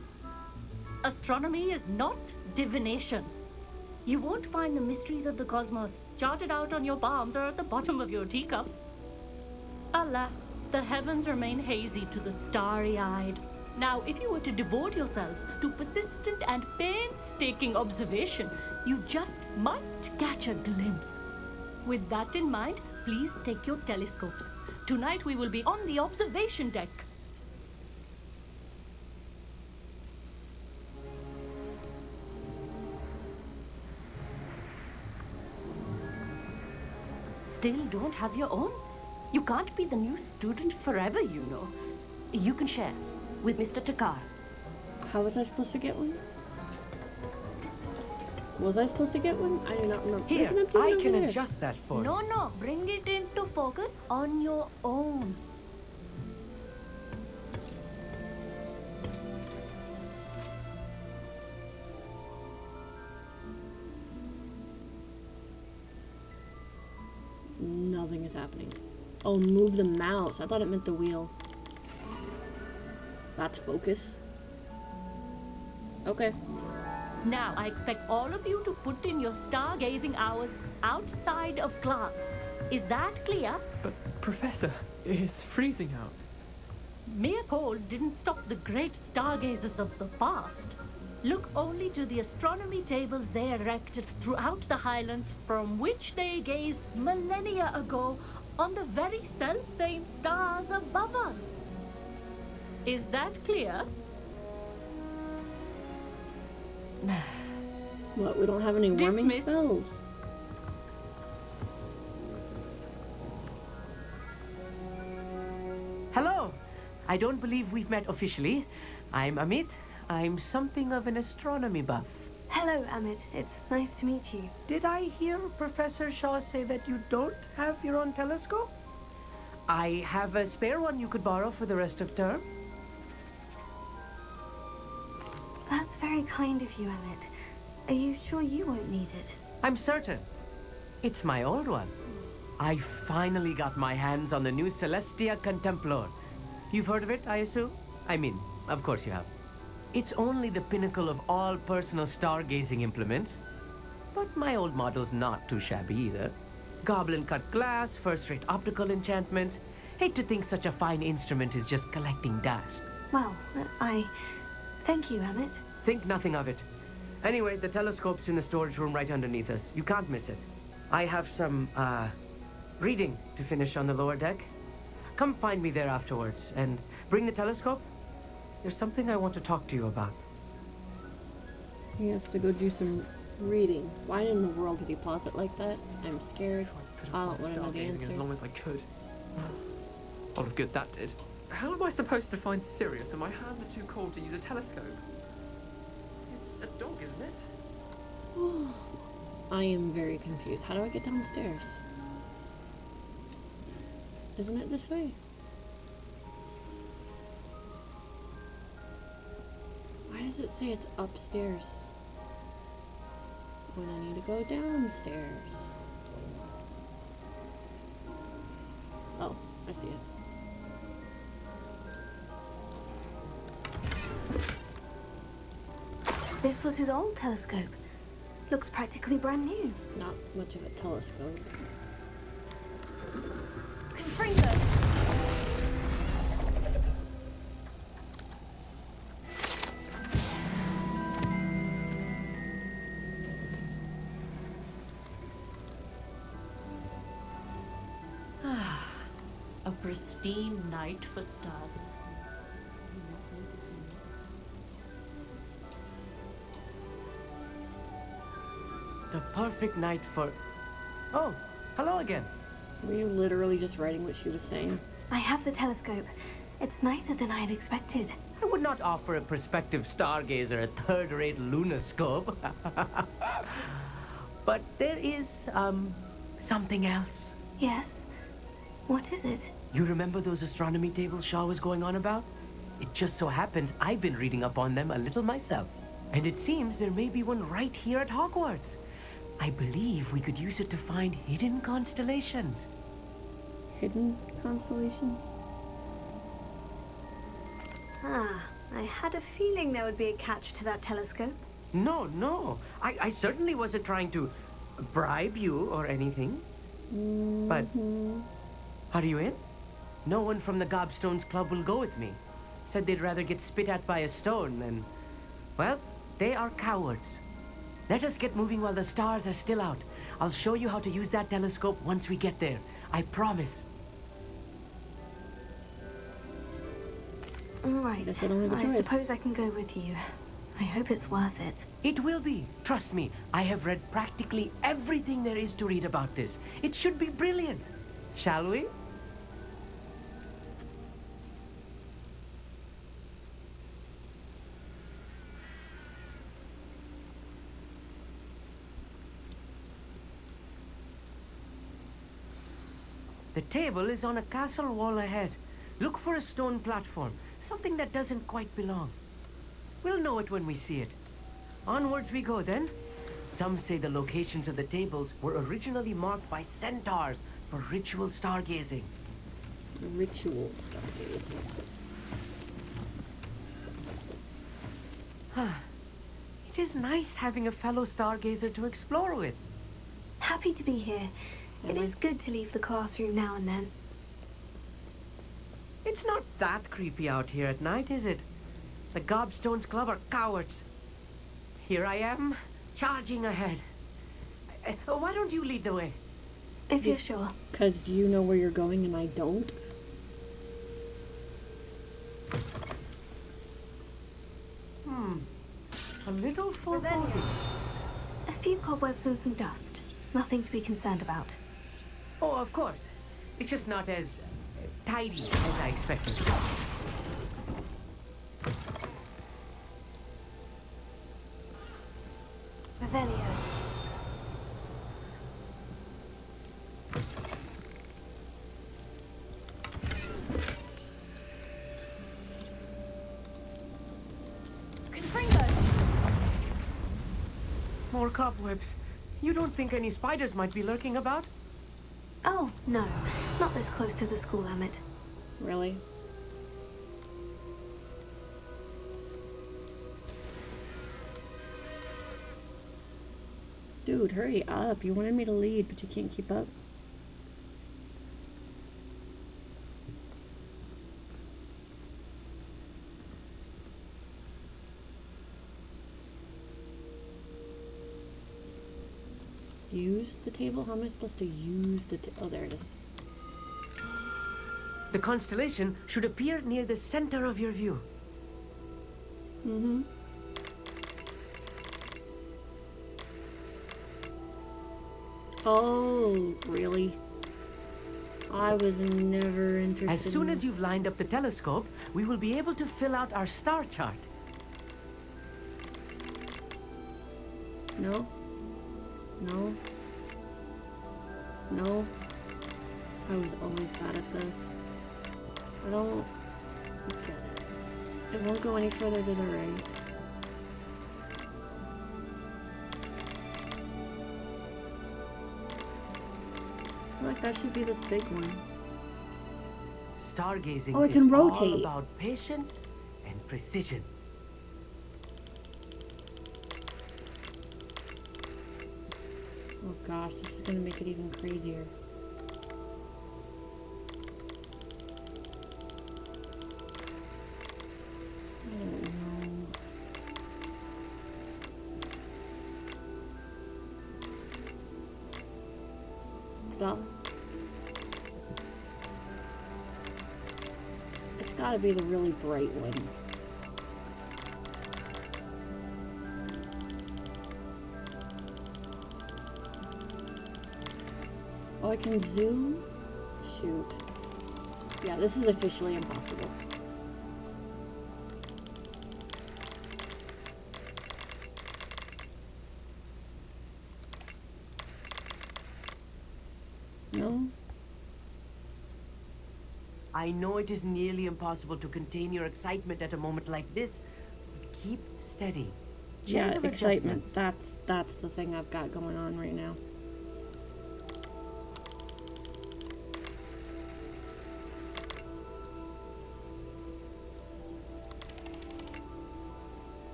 [SPEAKER 21] astronomy is not divination. You won't find the mysteries of the cosmos charted out on your palms or at the bottom of your teacups. Alas, the heavens remain hazy to the starry-eyed. Now, if you were to devote yourselves to persistent and painstaking observation, you just might catch a glimpse. With that in mind, please take your telescopes. Tonight we will be on the observation deck. Still don't have your own? You can't be the new student forever, you know. You can share with Mr. Takar.
[SPEAKER 1] How was I supposed to get one? Was I supposed to get one? I do not remember.
[SPEAKER 19] Here,
[SPEAKER 1] There's an empty one
[SPEAKER 19] I
[SPEAKER 1] over
[SPEAKER 19] can
[SPEAKER 1] there.
[SPEAKER 19] adjust that for you.
[SPEAKER 21] No, bring it into focus on your own.
[SPEAKER 1] Nothing is happening. Oh, move the mouse. I thought it meant the wheel. That's focus. Okay.
[SPEAKER 21] Now, I expect all of you to put in your stargazing hours outside of class. Is that clear?
[SPEAKER 4] But, Professor, it's freezing out.
[SPEAKER 21] Mere cold didn't stop the great stargazers of the past. Look only to the astronomy tables they erected throughout the highlands from which they gazed millennia ago on the very self-same stars above us. Is that clear?
[SPEAKER 1] What, we don't have any warming
[SPEAKER 21] Dismissed.
[SPEAKER 1] spells?
[SPEAKER 19] Hello. I don't believe we've met officially. I'm Amit. I'm something of an astronomy buff.
[SPEAKER 3] Hello, Amit. It's nice to meet you.
[SPEAKER 19] Did I hear Professor Shaw say that you don't have your own telescope? I have a spare one you could borrow for the rest of term.
[SPEAKER 3] That's very kind of you, Amit. Are you sure you won't need it?
[SPEAKER 19] I'm certain. It's my old one. I finally got my hands on the new Celestia Contemplor. You've heard of it, I assume? I mean, of course you have. It's only the pinnacle of all personal stargazing implements. But my old model's not too shabby either. Goblin-cut glass, first-rate optical enchantments. Hate to think such a fine instrument is just collecting dust.
[SPEAKER 3] Well, thank you, Amit.
[SPEAKER 19] Think nothing of it. Anyway, the telescope's in the storage room right underneath us. You can't miss it. I have some, reading to finish on the lower deck. Come find me there afterwards, and bring the telescope. There's something I want to talk to you about.
[SPEAKER 1] He has to go do some reading. Why in the world did he pause it like that? I'm scared. I don't want to know the
[SPEAKER 4] Stargazing
[SPEAKER 1] answer.
[SPEAKER 4] as long as I could. All of good that did. How am I supposed to find Sirius when my hands are too cold to use a telescope? It's a dog, isn't it?
[SPEAKER 1] I am very confused. How do I get downstairs? Isn't it this way? Why does it say it's upstairs when I need to go downstairs? Oh, I see it.
[SPEAKER 3] This was his old telescope. Looks practically brand new.
[SPEAKER 1] Not much of a telescope.
[SPEAKER 5] Confringo!
[SPEAKER 21] A pristine night for stargazing.
[SPEAKER 19] The perfect night for... Oh, hello again.
[SPEAKER 1] Were you literally just writing what she was saying?
[SPEAKER 3] I have the telescope. It's nicer than I had expected.
[SPEAKER 19] I would not offer a prospective stargazer a third-rate lunoscope. But there is, something else.
[SPEAKER 3] Yes? What is it?
[SPEAKER 19] You remember those astronomy tables Shaw was going on about? It just so happens I've been reading up on them a little myself. And it seems there may be one right here at Hogwarts. I believe we could use it to find hidden constellations.
[SPEAKER 1] Hidden constellations?
[SPEAKER 3] Ah, I had a feeling there would be a catch to that telescope.
[SPEAKER 19] No. I certainly wasn't trying to bribe you or anything. But... Are you in? No one from the Gobstones Club will go with me. Said they'd rather get spit at by a stone than... Well, they are cowards. Let us get moving while the stars are still out. I'll show you how to use that telescope once we get there. I promise.
[SPEAKER 3] All right. I suppose I can go with you. I hope it's worth it.
[SPEAKER 19] It will be. Trust me, I have read practically everything there is to read about this. It should be brilliant. Shall we? The table is on a castle wall ahead. Look for a stone platform, something that doesn't quite belong. We'll know it when we see it. Onwards we go then. Some say the locations of the tables were originally marked by centaurs for ritual stargazing.
[SPEAKER 1] Ritual stargazing.
[SPEAKER 19] It is nice having a fellow stargazer to explore with.
[SPEAKER 3] Happy to be here. It is good to leave the classroom now and then.
[SPEAKER 19] It's not that creepy out here at night, is it? The Gobstones Club are cowards. Here I am, charging ahead. Why don't you lead the way?
[SPEAKER 3] If you're sure.
[SPEAKER 1] 'Cause you know where you're going and I don't?
[SPEAKER 19] A little foreboding.
[SPEAKER 3] A few cobwebs and some dust. Nothing to be concerned about.
[SPEAKER 19] Oh, of course. It's just not as tidy as I expected.
[SPEAKER 3] Revelio.
[SPEAKER 5] Confringo!
[SPEAKER 19] More cobwebs. You don't think any spiders might be lurking about?
[SPEAKER 3] Oh, no. Not this close to the school, Emmett.
[SPEAKER 1] Really? Dude, hurry up. You wanted me to lead, but you can't keep up. Use the table? How am I supposed to use the oh, there it is.
[SPEAKER 19] The constellation should appear near the center of your view.
[SPEAKER 1] Mm-hmm. Oh, really? I was never interested.
[SPEAKER 19] As soon as you've lined up the telescope, we will be able to fill out our star chart.
[SPEAKER 1] No. No. No. I was always bad at this. I don't get it. It won't go any further to the right. I feel like that should be this big one.
[SPEAKER 19] Stargazing
[SPEAKER 1] Oh, I can
[SPEAKER 19] is
[SPEAKER 1] rotate.
[SPEAKER 19] all about patience and precision.
[SPEAKER 1] Oh gosh, this is gonna make it even crazier. I don't know. Ta-da. It's gotta be the really bright one. Oh, I can zoom? Shoot. Yeah, this is officially impossible. No?
[SPEAKER 19] I know it is nearly impossible to contain your excitement at a moment like this, but keep steady.
[SPEAKER 1] Yeah,
[SPEAKER 19] Gentle
[SPEAKER 1] excitement.
[SPEAKER 19] adjustments.
[SPEAKER 1] That's the thing I've got going on right now.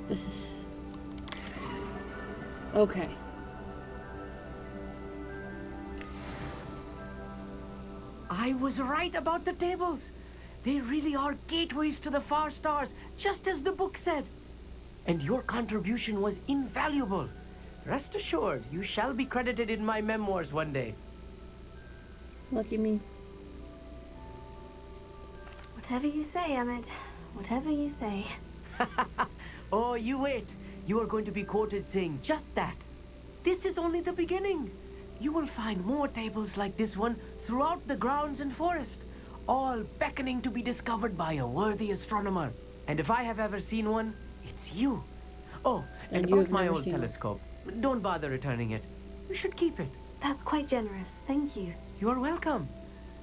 [SPEAKER 1] This is... Okay.
[SPEAKER 19] I was right about the tables. They really are gateways to the far stars, just as the book said. And your contribution was invaluable. Rest assured, you shall be credited in my memoirs one day.
[SPEAKER 1] Lucky me.
[SPEAKER 3] Whatever you say, Emmett. Whatever you say.
[SPEAKER 19] Oh, you wait. You are going to be quoted saying just that. This is only the beginning. You will find more tables like this one throughout the grounds and forest, all beckoning to be discovered by a worthy astronomer. And if I have ever seen one, it's you. Oh, and
[SPEAKER 1] you
[SPEAKER 19] about
[SPEAKER 1] have
[SPEAKER 19] my
[SPEAKER 1] never
[SPEAKER 19] old
[SPEAKER 1] seen one.
[SPEAKER 19] telescope. Don't bother returning it. You should keep it.
[SPEAKER 3] That's quite generous. Thank you.
[SPEAKER 19] You are welcome.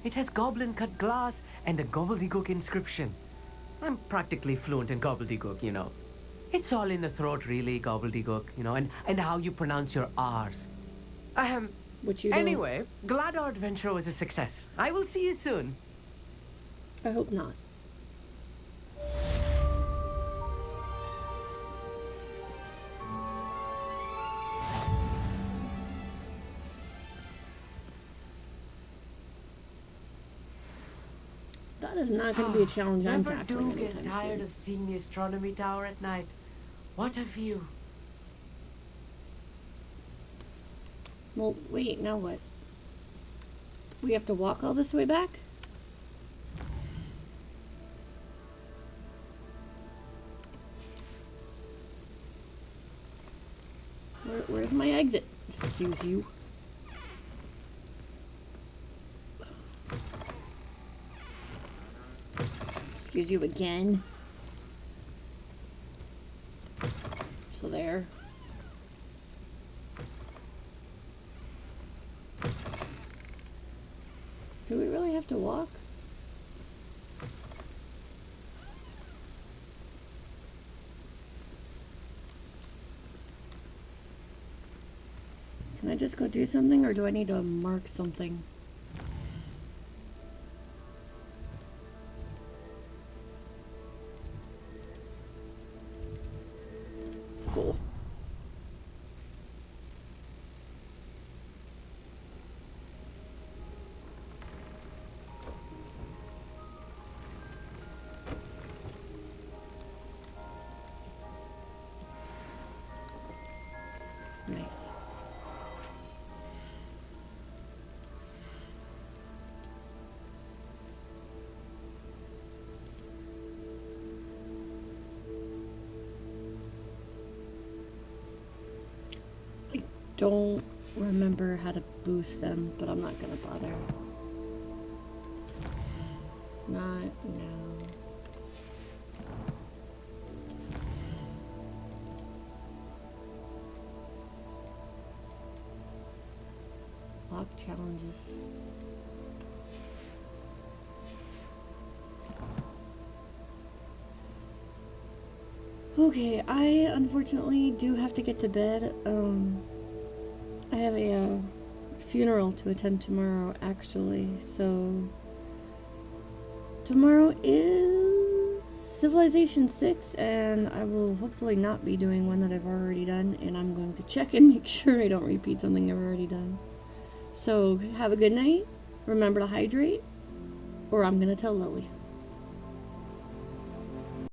[SPEAKER 19] It has goblin-cut glass and a gobbledygook inscription. I'm practically fluent in gobbledygook, you know. It's all in the throat, really, gobbledygook, you know, and how you pronounce your R's.
[SPEAKER 1] Which you don't.
[SPEAKER 19] Anyway, glad our adventure was a success. I will see you soon.
[SPEAKER 1] I hope not. That is not going to be a challenge I'm
[SPEAKER 19] Never
[SPEAKER 1] tackling
[SPEAKER 19] do get
[SPEAKER 1] anytime
[SPEAKER 19] tired
[SPEAKER 1] soon.
[SPEAKER 19] of seeing the astronomy tower at night. What a view.
[SPEAKER 1] Well, wait, now what? We have to walk all this way back? Where's my exit? Excuse you. Excuse you again. So there. Do we really have to walk? Can I just go do something, or do I need to mark something? Cool. Nice. I don't remember how to boost them, but I'm not gonna bother. Not now. Lock challenges. Okay, I unfortunately do have to get to bed. I have a funeral to attend tomorrow, actually, so tomorrow is Civilization 6, and I will hopefully not be doing one that I've already done, and I'm going to check and make sure I don't repeat something I've already done. So, have a good night. Remember to hydrate, or I'm going to tell Lily.